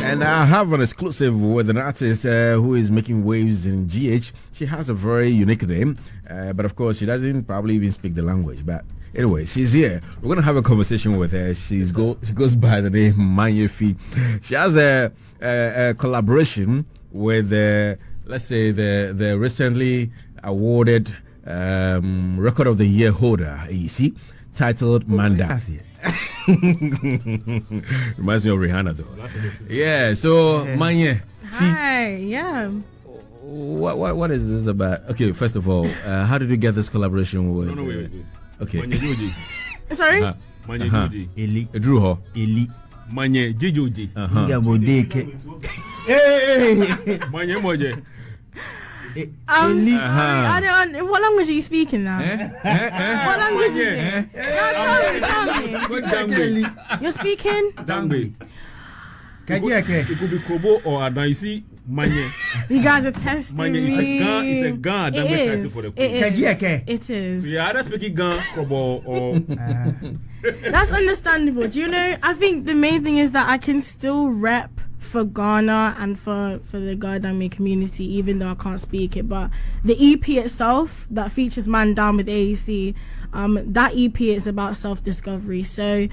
And I have an exclusive with an artist who is making waves in GH. She has a very unique name, but of course she doesn't probably even speak the language. But anyway, she's here. We're gonna have a conversation with her. She goes by the name Mayne Fi. She has a collaboration with let's say the recently awarded Record of the Year holder, AEC, titled Manda. Reminds me of Rihanna though. Yeah, so Mayne Fi. Hi, yeah. What is this about? Okay, first of all, how did you get this collaboration with? No, wait. Okay. Sorry? Manye Joji. Eli. Drew ho. Eli. Manye Joji. Ndia bodeke. Hey. Manye Moje. Eli. I don't. What language are you speaking now? What language is it? Tell me. You're speaking? Dangbe. Kajiake. It could be Kobo or Adan. You see, Manye. You guys are testing Manye me. is a Gan. It is. For the Kajiake. It is. So you either speaking Gan, Kobo, or. That's understandable. Do you know? I think the main thing is that I can still rep for Ghana and for the Ghanaian community, even though I can't speak it. But the EP itself that features Man Down with AEC, that EP is about self-discovery. So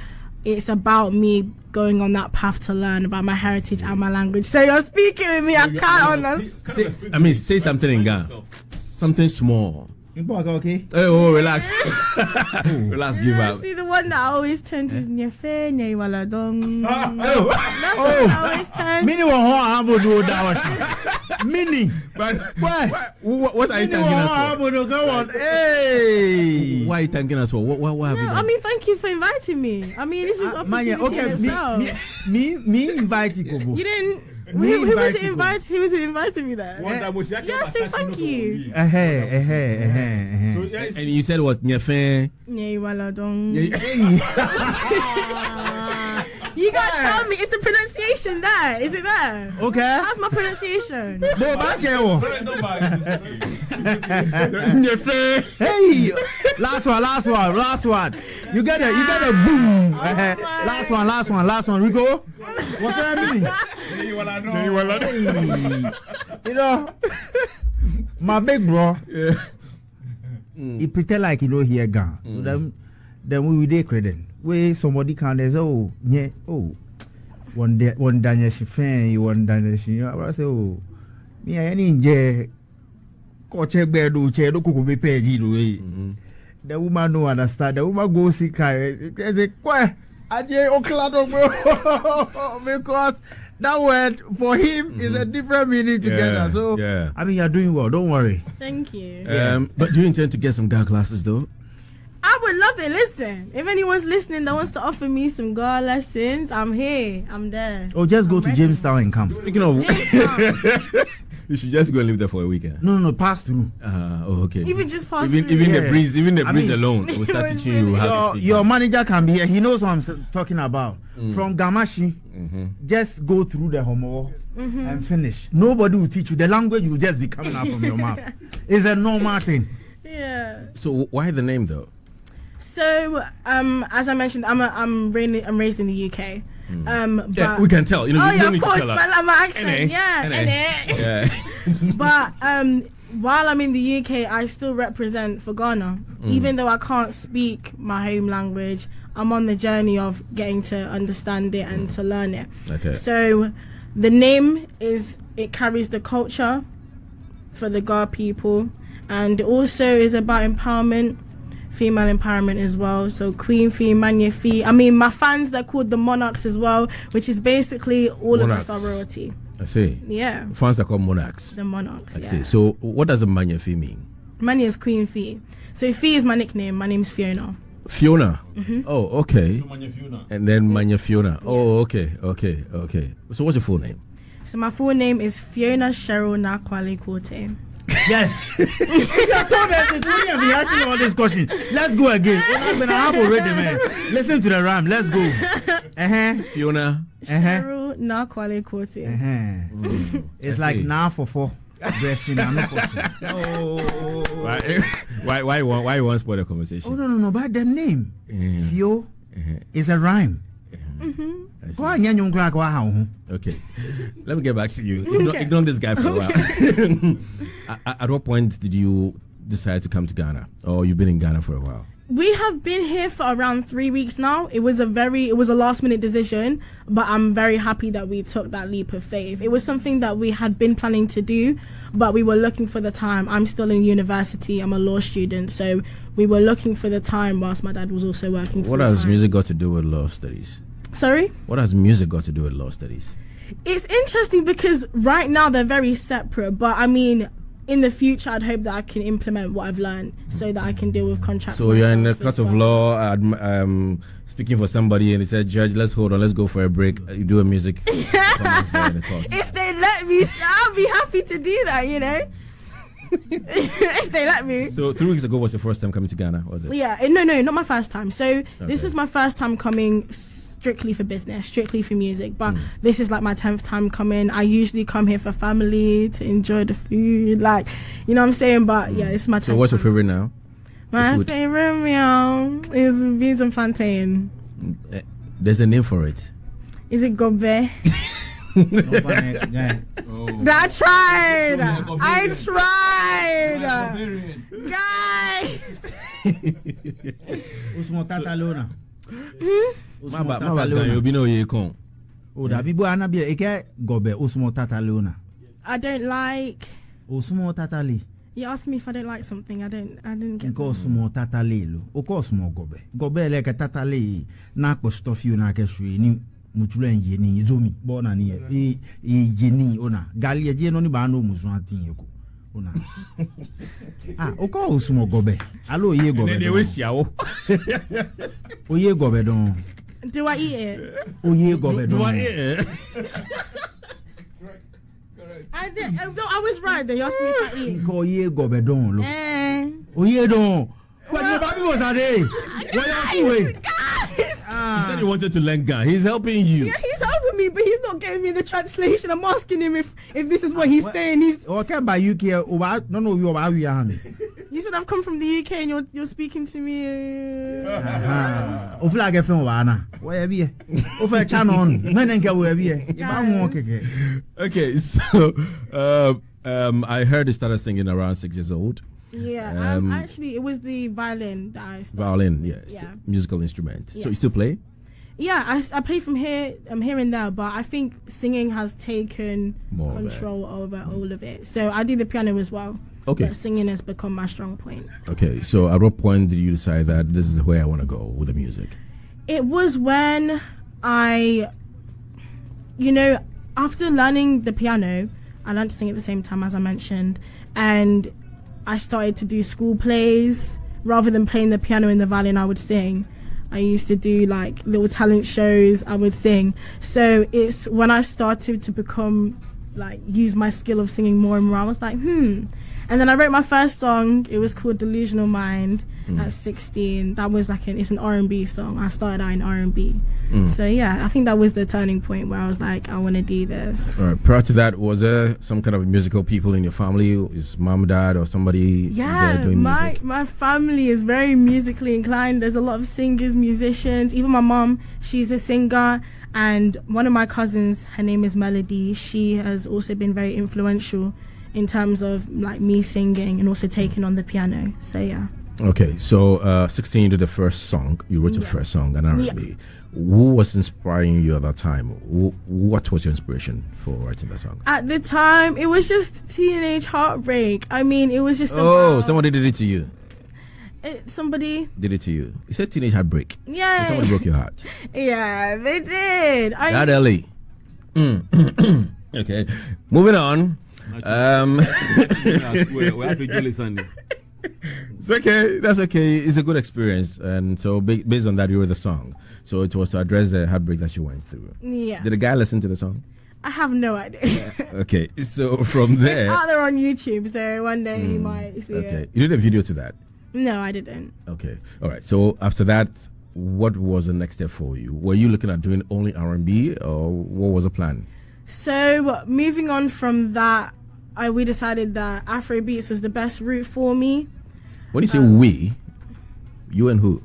it's about me going on that path to learn about my heritage and my language. So you're speaking with me. I can't understand. Say something in Ghana. Something small. Okay. Oh, relax. Relax, give up. See, the one that I always turn to is Nyefe, Nyewaladong. Oh. That's what I always turn. Mini wa do that. Mini. But what are you thanking us for? Go on. Hey. Why are you thanking us for? What have you No, done? I mean, thank you for inviting me. I mean, this is opportunity in itself. Me invite you, Kobo. You didn't. Who Me was invite it you. invite? Who was it inviting me there? Yeah, say thank you. So, And you said what? Nyefe. Nyewaladong. You guys tell me, it's the pronunciation there. Is it there? Okay. How's my pronunciation? No, back here. Hey, last one. You got a boom. Last one. Rico, what's happening? You know, my big bro, he pretend like he know here Ghana. So then we will take credit. Where somebody can say, one Daniel Shifen, one Daniel Shifen. I say, me I need check bed do chair do cook be paid you. The woman no understand. The woman go see Kai. They say, "Why? Aje oklado because that word for him is a different meaning together." So I mean, you're doing well. Don't worry. Thank you. But do you intend to get some Ghana classes though? I would love it. Listen, if anyone's listening that wants to offer me some Ghana lessons, I'm here. I'm there. Oh, just go to Jamestown and come. Speaking of, Jamestown. you should just go and live there for a weekend. No, pass through. Oh, okay. Even just pass Even through. the breeze, I mean, alone will start teaching you how to speak. Your manager can be here. He knows what I'm talking about. From Gamashi, just go through the homo and finish. Nobody will teach you. The language will just be coming out from your mouth. It's a normal thing. Yeah. So why the name though? So, as I mentioned, I'm raised in the UK. But Yeah, we can tell. You know, oh you yeah, don't of need to course, tell us. but my accent, NA. yeah. But while I'm in the UK, I still represent for Ghana. Even though I can't speak my home language, I'm on the journey of getting to understand it and to learn it. Okay. So the name it carries the culture for the Ga people, and also is about empowerment, female empowerment as well. So Queen Fi, Mayne Fi. I mean, my fans, they're called the Monarchs as well, which is basically all Monarchs. of us are royalty. I see. Yeah, Fans are called monarchs. the Monarchs. I Yeah. see. So what does a Mayne Fi mean? Mayne is Queen Fi. So Fi is my nickname. My name's Fiona. Fiona. Oh, okay. Fiona. And then Mayne Fiona. Oh, okay. So what's your full name? So my full name is Fiona Cheryl Nakwale Kote. Yes. If you are told that it's really be asking all these questions. Let's go again. I've been half already, man. Listen to the rhyme. Let's go. Fiona. Cheryl Nakwale Kote. It's I like see. now for 4 dressing. I'm not for Why you want to spoil the conversation? Oh no. But the name Fio is a rhyme. I see. Why nyanyum kra kwa ha ho? Okay, let me get back to you. Okay. Ignore this guy for a while. At what point did you decide to come to Ghana, or you've been in Ghana for a while? We have been here for around 3 weeks now. It was a last minute decision, but I'm very happy that we took that leap of faith. It was something that we had been planning to do, but we were looking for the time. I'm still in university. I'm a law student, so we were looking for the time whilst my dad was also working. What has music got to do with law studies? Sorry? What has music got to do with law studies? It's interesting because right now they're very separate, but I mean, in the future, I'd hope that I can implement what I've learned so that I can deal with contracts. So you're in a myself court as of well. law, speaking for somebody, and he said, "Judge, let's hold on, let's go for a break." You do a music performance there in the court. If they let me, I'll be happy to do that, you know. If they let me. So 3 weeks ago was your first time coming to Ghana, was it? Yeah, no, not my first time. So this is my first time coming strictly for business, strictly for music. But this is like my 10th time coming. I usually come here for family, to enjoy the food, like, you know what I'm saying? But yeah, it's my 10th So what's your time. favorite now? My favorite meal is beans and plantain. There's a name for it. Is it gobe? I tried. Guys. Usmo tatalona. Oh, da bibo anabia eke gobe usmo tatalona. I don't like. Usmo tatali. You asked me if I don't like something. I didn't get. Because small tatalelo. O ko small gobe. Gobe like a tatali na ko stuff you na ke sui ni mutulen yeni zomi bona ni e yeni ona. Gali je no ni ba no musuantin yeko. Ona. O ko small gobe. Alo ye gobe. Ne we sia wo. O ye gobe don. Do I eat it? O ye gobe don. Do I eat it? I did. I was right. They asked me if I eat. Ko ye gobe don lo. O ye don. What you baby was ade? What you doing? Guys. He said he wanted to learn Ghana. He's helping you. Yeah, he's helping me, but he's not giving me the translation. I'm asking him if this is what he's saying. He's. Okay, by UK. No, you are we are. You said I've come from the UK and you're speaking to me. O flag e fun wa na. Where be? O fe channel on. Men nka we be. E ba won keke. Okay, so I heard you started singing around 6 years old. Yeah, actually, it was the violin that I started. Violin, yes, Yeah. musical instrument. So you Yes. still play? Yeah, I play from here. I'm here and there, but I think singing has taken More of it. control over all of it. So I do the piano as well. Okay. But singing has become my strong point. Okay, so at what point did you decide that this is where I want to go with the music? It was when after learning the piano, I learned to sing at the same time, as I mentioned, and I started to do school plays. Rather than playing the piano and the violin, I would sing. I used to do like little talent shows, I would sing. So it's when I started to become, like, use my skill of singing more and more, I was like, And then I wrote my first song. It was called Delusional Mind at 16. That was like it's an R&B song. I started out in R&B. So yeah, I think that was the turning point where I was like, I want to do this. All right. Prior to that, was there some kind of musical people in your family? Is mom, dad, or somebody Yeah, there doing music? my family is very musically inclined. There's a lot of singers, musicians. Even my mom, she's a singer. And one of my cousins, her name is Melody. She has also been very influential in terms of like me singing and also taking on the piano. So yeah. Okay, so 16, you did the first song. You wrote your first song, an R&B. Who was inspiring you at that time? What was your inspiration for writing that song? At the time, it was just teenage heartbreak. I mean, it was just Somebody did it to you. Somebody Did it to you. You said teenage heartbreak. Yeah. Somebody broke your heart. Yeah, they did. That early. Okay, moving on. We have to do Sunday. It's okay. That's okay. It's a good experience, and so based on that, you wrote the song. So it was to address the heartbreak that you went through. Yeah. Did the guy listen to the song? I have no idea. Okay. So from there, It's out there on YouTube, so one day you might see okay, it. you did a video to that. No, I didn't. Okay. All right. So after that, what was the next step for you? Were you looking at doing only R&B, or what was the plan? So moving on from that, we decided that Afrobeats was the best route for me. When you say we, you and who?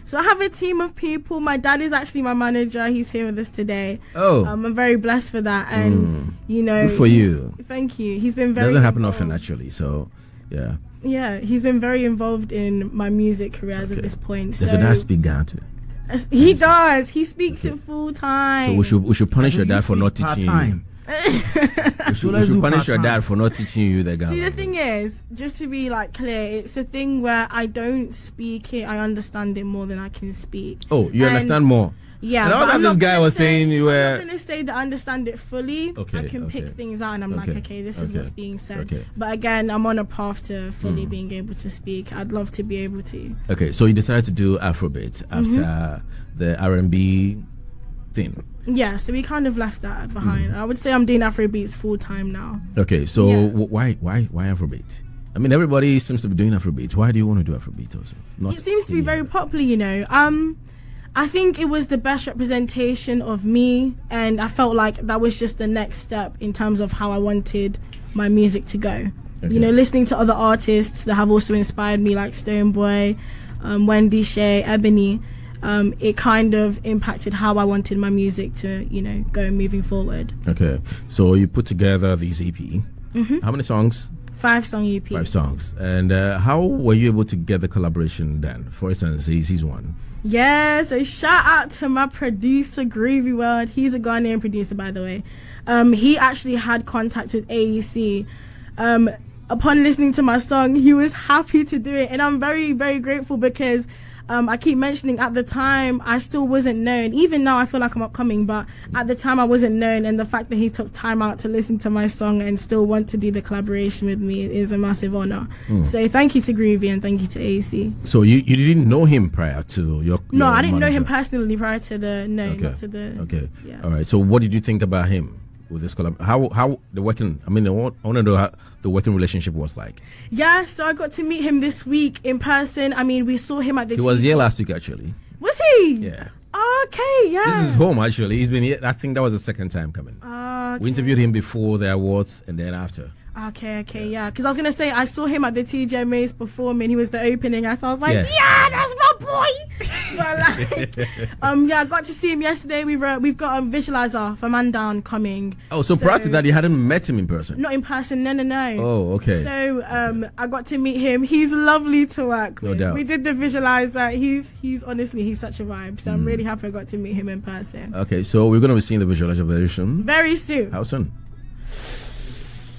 So I have a team of people. My dad is actually my manager. He's here with us today. Oh. I'm very blessed for that. And, Good for you. Thank you. He's been very Doesn't happen involved. often, actually. So, yeah. Yeah, he's been very involved in my music career as of this point. Does so your dad speak Ghana too? He does. He speaks it full time. So we should punish your dad for not teaching you. We should punish your dad for not teaching you the Ghana. See, the thing is, just to be like clear, it's a thing where I don't speak it. I understand it more than I can speak. Oh, you understand more? Yeah, And all but that I'm this not guy gonna was say- saying you I'm were. not gonna say that I understand it fully. Okay, I can pick okay. things out, and I'm like, okay, this is okay. what's being said. Okay. But again, I'm on a path to fully being able to speak. I'd love to be able to. Okay, so you decided to do Afrobeat after the R&B thing. Yeah, so we kind of left that behind. I would say I'm doing Afrobeats full time now. Okay, so Yeah. why Afrobeat? I mean, everybody seems to be doing Afrobeat. Why do you want to do Afrobeat also? It seems to be very popular, you know. I think it was the best representation of me, and I felt like that was just the next step in terms of how I wanted my music to go. Okay. You know, listening to other artists that have also inspired me, like Stoneboy, Wendy Shea, Ebony, it kind of impacted how I wanted my music to, you know, go moving forward. Okay, so you put together these EP. How many songs? 5-song EP. 5 songs. And how were you able to get the collaboration then? For instance, he's one. Yeah, so shout out to my producer, Groovy World. He's a Ghanaian producer, by the way. He actually had contact with AEC. Upon listening to my song, he was happy to do it. And I'm very, very grateful because I keep mentioning at the time, I still wasn't known. Even now, I feel like I'm upcoming, but at the time, I wasn't known. And the fact that he took time out to listen to my song and still want to do the collaboration with me is a massive honor. So thank you to Groovy and thank you to AEC. So you didn't know him prior to your No, I didn't know manager? him personally prior to the, not to the... Okay. Yeah. All right. So what did you think about him with this collab? How the working? I mean, I want to know how the working relationship was like. Yeah, so I got to meet him this week in person. I mean, we saw him at the... He was here last week, actually. Was he? Yeah. Okay, yeah. This is home, actually. He's been here. I think that was the second time coming. Okay. We interviewed him before the awards and then after. Okay, yeah. Because I was going to say, I saw him at the TJ Mays performing. He was the opening act. I was like, Yeah. yeah, that's my boy. But like, yeah, I got to see him yesterday. We've got a visualizer for Man Down coming. Oh, so prior to that, you hadn't met him in person? Not in person, no. Oh, okay. So I got to meet him. He's lovely to work No with. doubt. We did the visualizer. He's honestly, he's such a vibe. So I'm really happy I got to meet him in person. Okay, so we're going to be seeing the visualizer very soon. Very soon. How soon?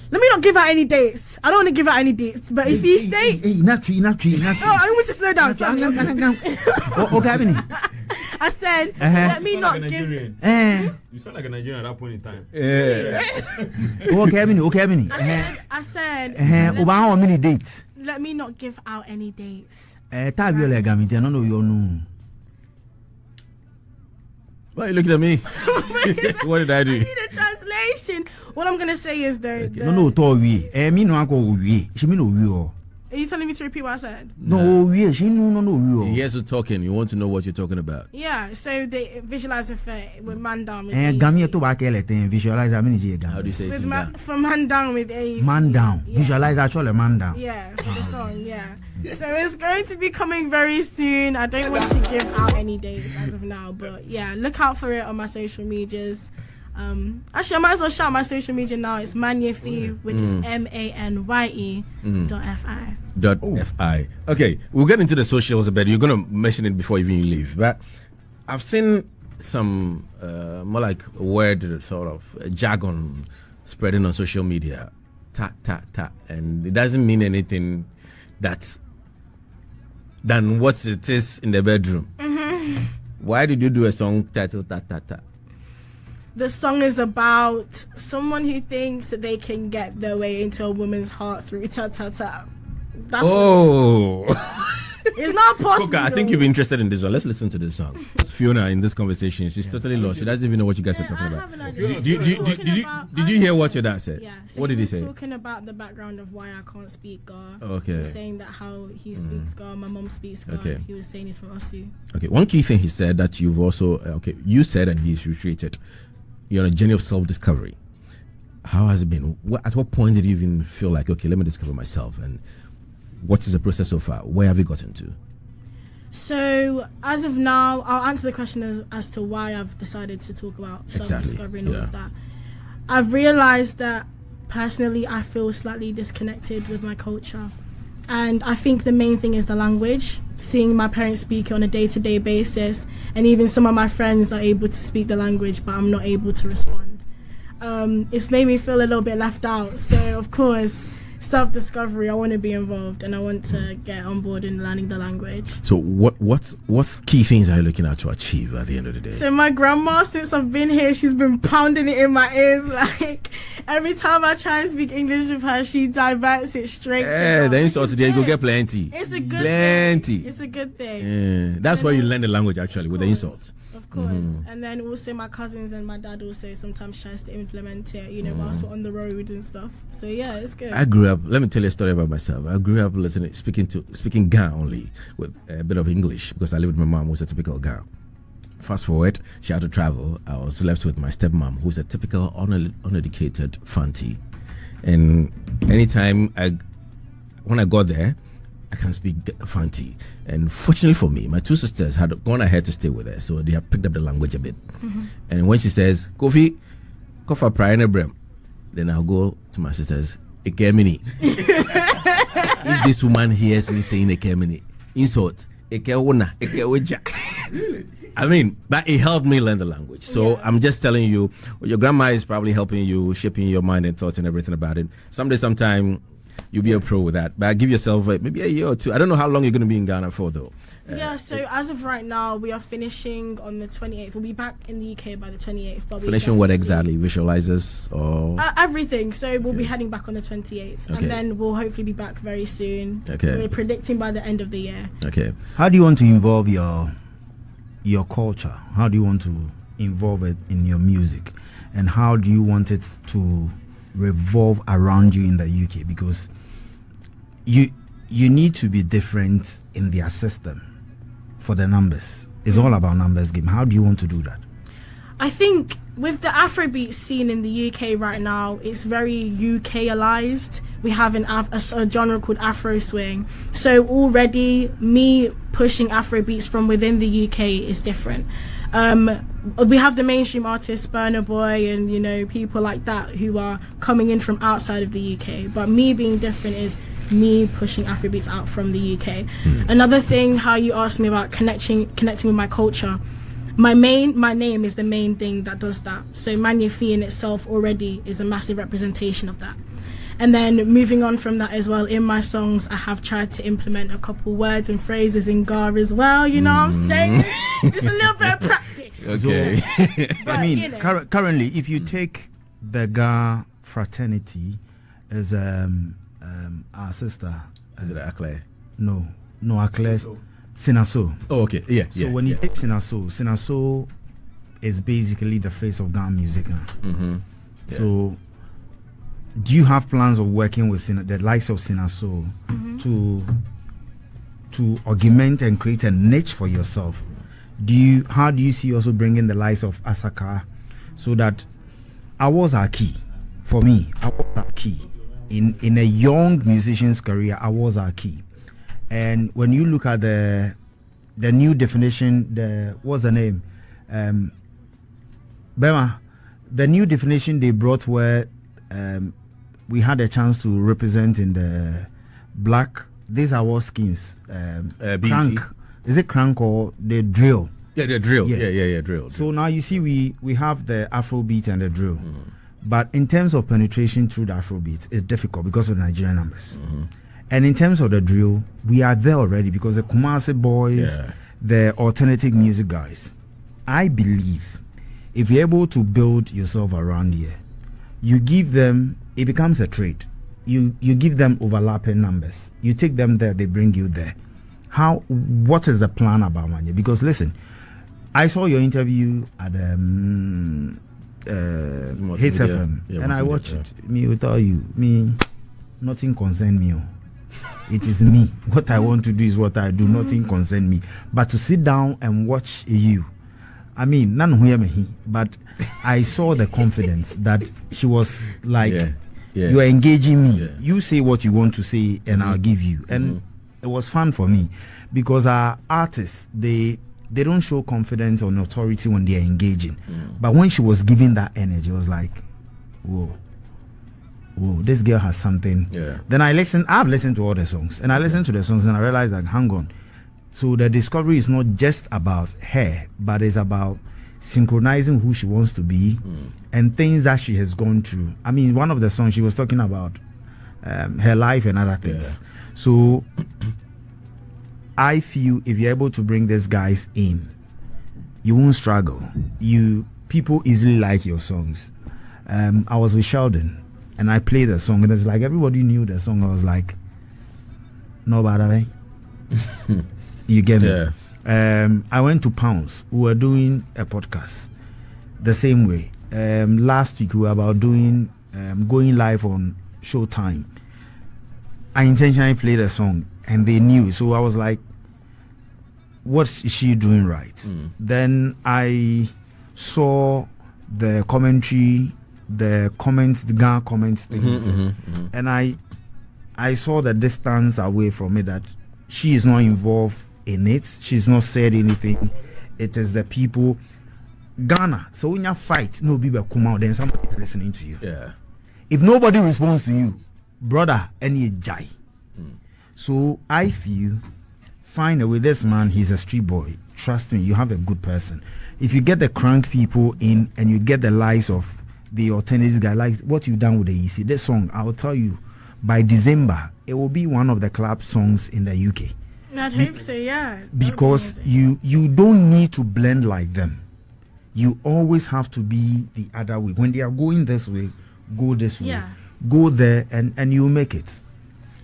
Let me not give out any dates. I don't want to give out any dates. But if he stay... Not tree. Oh, I want to slow down. Okay, happening. I said, Uh-huh. let me You sound not like a give... Nigerian. You sound like a Nigerian at that point in time. Yeah. Okay, happening. I said, How many dates? let me not give out any dates. Tabio legamite, I don't know your no. Why are you looking at me? What did I I do? need a translation. What I'm going to say is, though... No, to we. Me no go we. She me no we. Are you telling me to repeat what I said? No, we. She no we. He has to talking. You want to know what you're talking about. Yeah, so the visualizer for with Man Down with Gamia AEC. to back everything. Visualize how many G. How do you say it With in that? for Man Down with AEC. Man down. Yeah. Visualize actually man down. Yeah, for the song, yeah. So it's going to be coming very soon. I don't want to give out any dates as of now, but yeah, look out for it on my social medias. Actually, I might as well shout my social media now. It's Mayne Fi, which is MANYE .fi. Okay, we'll get into the socials a bit. You're going to mention it before even you leave. But I've seen some more like word sort of jargon spreading on social media. Ta. And it doesn't mean anything than what it is in the bedroom. Why did you do a song titled Ta? The song is about someone who thinks that they can get their way into a woman's heart through ta. That's Oh. it's not possible. Okay, I think you'll be interested in this one. Let's listen to this song. It's Fiona in this conversation. She's totally lost. She doesn't even know what you guys are talking I about. have an idea. Did you hear what your dad said? Yeah. So What did he was say? Talking about the background of why I can't speak Ga. Okay. He was saying that how he speaks Ga, my mom speaks Ga. Okay. He was saying he's from Asaase. Okay, one key thing he said that you've also you said and he's retreated. You're on a journey of self-discovery. How has it been? At what point did you even feel like, okay, let me discover myself? And what is the process so far? Where have you gotten to? So as of now, I'll answer the question as to why I've decided to talk about self-discovery and all of that. I've realized that personally I feel slightly disconnected with my culture. And I think the main thing is the language. Seeing my parents speak on a day-to-day basis, and even some of my friends are able to speak the language, but I'm not able to respond. It's made me feel a little bit left out. So of course, self-discovery. I want to be involved, and I want to get on board in learning the language. So what key things are you looking at to achieve at the end of the day? So my grandma, since I've been here, she's been pounding it in my ears. Like every time I try and speak English with her, she diverts it straight. Yeah, then you today go get plenty. It's a good plenty. thing. It's a good thing. Yeah, that's why you learn the language actually with the insults. Of course. And then also my cousins and my dad also sometimes tries to implement it, whilst we're on the road and stuff. So yeah, it's good. I grew up, let me tell you a story about myself. I grew up speaking Ga only with a bit of English because I lived with my mom, who's a typical Ga. Fast forward, she had to travel. I was left with my stepmom, who's a typical uneducated Fanti. And anytime when I got there, I can speak Fanti. And fortunately for me, my two sisters had gone ahead to stay with her, so they have picked up the language a bit. And when she says, Kofi Praene Brem, then I'll go to my sisters, Ekemini. If this woman hears me saying Ekemini, insult, Ekewona, Ekeweja. I mean, but it helped me learn the language. So I'm just telling you, your grandma is probably helping you, shaping your mind and thoughts and everything about it. Sometime, you'll be a pro with that. But give yourself maybe a year or two. I don't know how long you're going to be in Ghana for, though. So as of right now, we are finishing on the 28th. We'll be back in the UK by the 28th. But finishing what exactly? Visualizers or? Everything. So we'll be heading back on the 28th. Okay. And then we'll hopefully be back very soon. Okay. We're predicting by the end of the year. Okay. How do you want to involve your culture? How do you want to involve it in your music? And how do you want it to revolve around you in the UK? Because you need to be different in their system for the numbers. It's all about numbers game. How do you want to do that? I think with the Afrobeat scene in the UK right now, it's very UKalized. We have a genre called Afro Swing. So already me pushing Afrobeats from within the UK is different. We have the mainstream artists, Burna Boy and people like that who are coming in from outside of the UK. But me being different is me pushing Afrobeats out from the UK. Another thing, how you asked me about connecting with my culture. My name is the main thing that does that. So Mayne Fi in itself already is a massive representation of that. And then moving on from that as well, in my songs, I have tried to implement a couple words and phrases in Ga as well. You know what I'm saying? It's a little bit of practice. Okay. But, I mean, currently, if you take the Ga fraternity as our sister, Is it Akle? No, Akle. Sinaso. Oh, okay. Yeah. So when you take Sinaso is basically the face of Ghana music now. So do you have plans of working with the likes of Sinaso to augment and create a niche for yourself? How do you see also bringing the likes of Asaka, so that awards are key for me? Awards are key in a young musician's career. Awards are key. And when you look at the new definition, what's the name? Bema, the new definition they brought where we had a chance to represent in the black, these award schemes. Crank. Is it crank or the drill? Yeah, the drill. Yeah, drill. So now you see we have the Afrobeat and the drill. But in terms of penetration through the Afrobeat, it's difficult because of Nigerian numbers. And in terms of the drill, we are there already because the Kumasi boys, the alternative music guys. I believe if you're able to build yourself around here, you give them, it becomes a trade. You give them overlapping numbers. You take them there, they bring you there. What is the plan about Manye? Because listen, I saw your interview at Hits FM, and I watched it. Me will tell you, nothing concern me. It is me. What I want to do is what I do. Nothing concern me. But to sit down and watch you, I mean, none hear me, but I saw the confidence that she was like, you are engaging me. You say what you want to say, and I'll give you. And it was fun for me because our artists, they don't show confidence or authority when they are engaging. But when she was giving that energy, it was like, whoa, this girl has something. Then I've listened to all the songs, and I listened to the songs and I realized that, hang on. So the discovery is not just about her, but it's about synchronizing who she wants to be and things that she has gone through. I mean, one of the songs she was talking about her life and other things. So I feel if you're able to bring these guys in, you won't struggle. People easily like your songs. I was with Sheldon and I played the song and it's like everybody knew the song. I was like, no bother. You get me? I went to Pounds, who were doing a podcast the same way. Last week we were about doing going live on Showtime. I intentionally played a song and they knew, so I was like, what's she doing right? Then I saw the commentary, the comments, the Ghana comments things, and I saw the distance away from it, that she is not involved in it, she's not said anything. It is the people. Ghana, so when you fight, no people come out, then somebody is listening to you. If nobody responds to you, brother, any jai. So I feel find a way. This man, he's a street boy. Trust me, you have a good person. If you get the crank people in and you get the likes of the alternative guy, like what you've done with the EC, this song, I will tell you, by December, it will be one of the club songs in the UK. I'd hope so, yeah. Because you don't need to blend like them. You always have to be the other way. When they are going this way, go this way. Go there and you make it.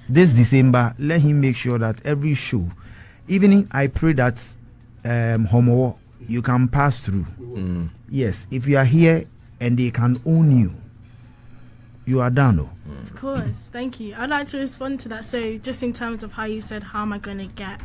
This December, let him make sure that every show, even I pray that homo, you can pass through. Yes, if you are here and they can own you, you are done. Of course, thank you. I'd like to respond to that. So just in terms of how you said, how am I going to get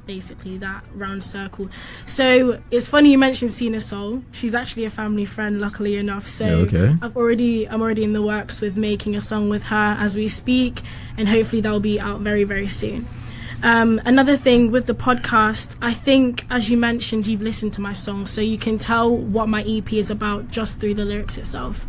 basically that round circle? So it's funny you mentioned Sina Soul. She's actually a family friend, luckily enough. So I'm already in the works with making a song with her as we speak, and hopefully that'll be out very, very soon. Another thing with the podcast, I think, as you mentioned, you've listened to my song, so you can tell what my EP is about just through the lyrics itself.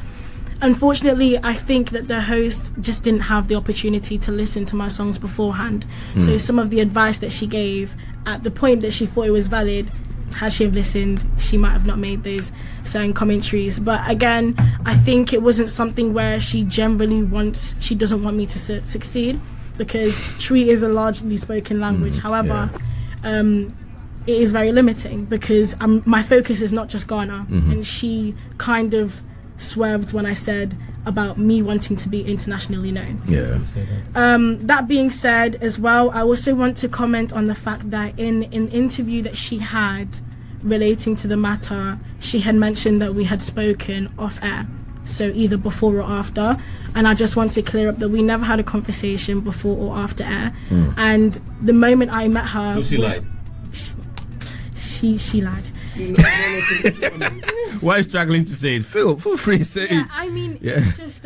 Unfortunately, I think that the host just didn't have the opportunity to listen to my songs beforehand. So some of the advice that she gave at the point that she thought it was valid, had she have listened, she might have not made those certain commentaries. But again, I think it wasn't something where she doesn't want me to succeed, because Tree is a largely spoken language. However, it is very limiting because my focus is not just Ghana. And she kind of swerved when I said about me wanting to be internationally known. That being said as well, I also want to comment on the fact that in an interview that she had relating to the matter, she had mentioned that we had spoken off air, so either before or after, and I just want to clear up that we never had a conversation before or after air. And the moment I met her, she lied. She lied. Why struggling to say it? Feel free to say it. I mean, it's just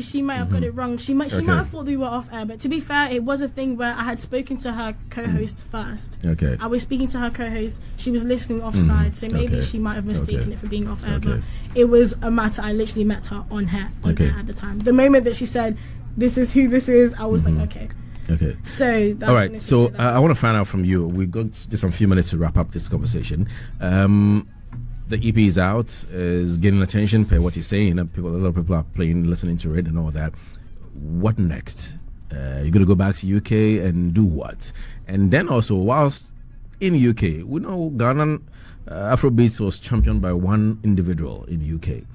she might have got it wrong. She might have thought we were off air, but to be fair, it was a thing where I had spoken to her co-host first. I was speaking to her co-host. She was listening offside, so maybe she might have mistaken it for being off air. But it was a matter. I literally met her on air at the time. The moment that she said, "This is who this is," I was like, okay. So that's all right. So I want to find out from you. We've got just a few minutes to wrap up this conversation. The EP is out, is getting attention per what you're saying. A lot of people are playing, listening to it, and all that. What next? You're gonna go back to UK and do what? And then also, whilst in UK, we know Ghanaian Afrobeats was championed by one individual in UK.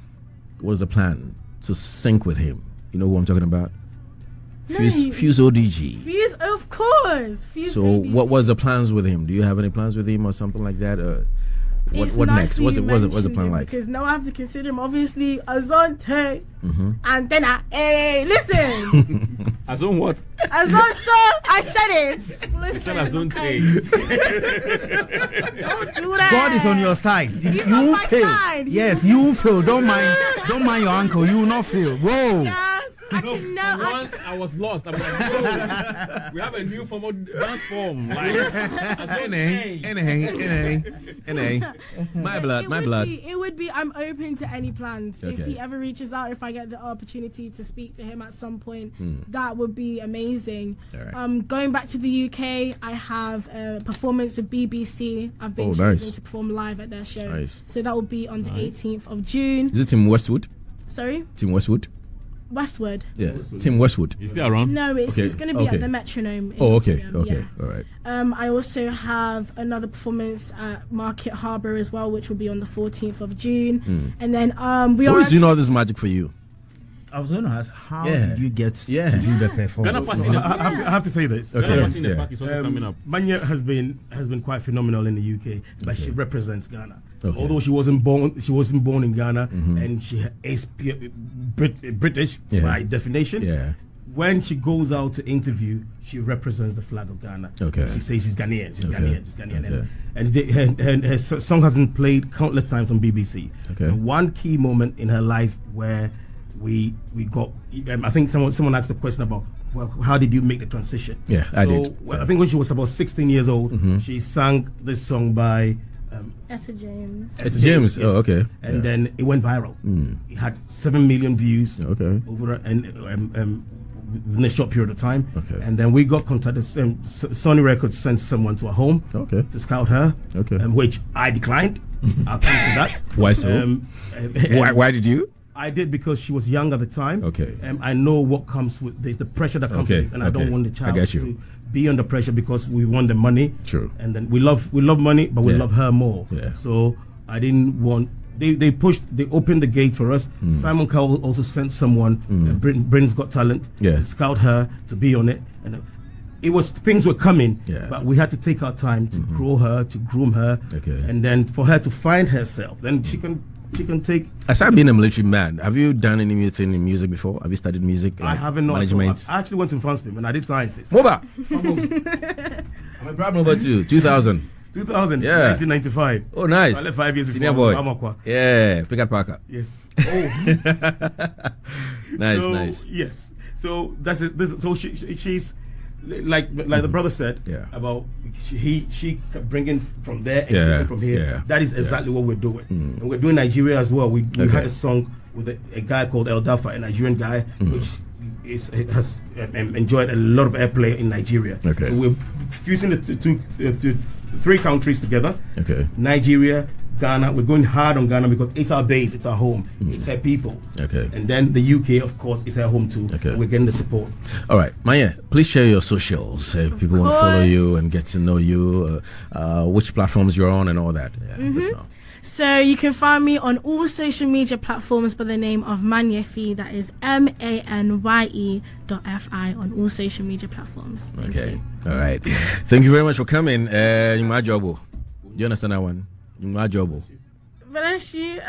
What is the plan to sync with him? You know who I'm talking about? Fuse ODG. Fuse, of course. Fuse so ODG. What was the plans with him? Do you have any plans with him or something like that? What next? What's the plan like? Because now I have to consider him obviously Azonte and then listen. Azon what? Azonte. I said it. Listen. Azonte. Don't do that. God is on your side. He's you on my fail. side. Yes, you fail. Don't mind your uncle. You will not fail. Whoa. Yeah. Once I was lost. I'm like, no, we have a new form of dance form. Like, my blood. It would be. I'm open to any plans. If he ever reaches out, if I get the opportunity to speak to him at some point, that would be amazing. Going back to the UK, I have a performance at BBC. I've been chosen to perform live at their show. So that will be on the 18th of June. Is it Tim Westwood? Sorry? Tim Westwood? Westwood. Yeah, Tim Westwood. Is still around? No, it's Okay, going to be okay. at the Metronome. in Oh, okay, Nottingham, okay, yeah. all right. I also have another performance at Market Harbour as well, which will be on the 14th of June. And then we So are. who's doing all this magic for you? I was going to ask, how Yeah. did you get Yeah. to do the Ghana performance? Party in the I have to say this. Okay. Ghana Party in the Yeah. Park is also coming up. Manya has been quite phenomenal in the UK, but she represents Ghana. So Okay. although she wasn't born in Ghana, and she is British Yeah. by definition. Yeah. When she goes out to interview, she represents the flag of Ghana. Okay. She says she's Ghanaian. She's Okay. Ghanaian. She's Ghanaian. Okay. And her song has been played countless times on BBC. Okay. And one key moment in her life where we got. I think someone asked the question about, well, how did you make the transition? Yeah, I did. Well, I think when she was about 16 years old, she sang this song by Etta James. It's James. yes. Oh, okay. And then it went viral. It had 7 million views Okay. over and within a short period of time. Okay. And then we got contacted. Sony Records sent someone to our home Okay. to scout her, Okay. which I declined. I'll come to that. Why so? Why did you? I did because she was young at the time. Okay. I know what comes with this, the pressure that comes Okay, with this, and I don't okay. want the I child get you. to be under pressure because we want the money. True. And then we love money, but we Yeah. love her more. Yeah. So I didn't want. They opened the gate for us. Simon Cowell also sent someone. Britain's Got Talent. Yeah. To scout her to be on it, and it was things were coming. Yeah. But we had to take our time to grow her, to groom her, Okay. and then for her to find herself. Then she can take. Aside being a military man, have you done anything in music before? Have you studied music? I haven't. Management. I actually went to France, and I did sciences. Moba. I'm a proud number too. 2000. 2000, Yeah. 1995. Oh, nice. So I left 5 years Senior before. boy. I was in Bamako. Yeah. Pick up Parker. Yes. Oh. Nice, So, nice. Yes. So that's it. So she's like the brother said Yeah. about she bringing from there and Yeah, taking from here. yeah, That is exactly what we're doing, and we're doing Nigeria as well. We Okay. had a song with a guy called El Dafa, a Nigerian guy, which has enjoyed a lot of airplay in Nigeria. Okay. So we're fusing the three countries together. Okay. Nigeria, Ghana. We're going hard on Ghana because it's our base, it's our home, it's her people. Okay. And then the UK, of course, is her home too. Okay. And we're getting the support. All right, Maya, please share your socials. If people want to follow you and get to know you, which platforms you're on and all that. Yeah, let us know. So you can find me on all social media platforms by the name of Mayne Fi. That is MANYE.FI on all social media platforms. Thank Okay. you. All right. Thank you very much for coming. Do you understand that one? Bless you.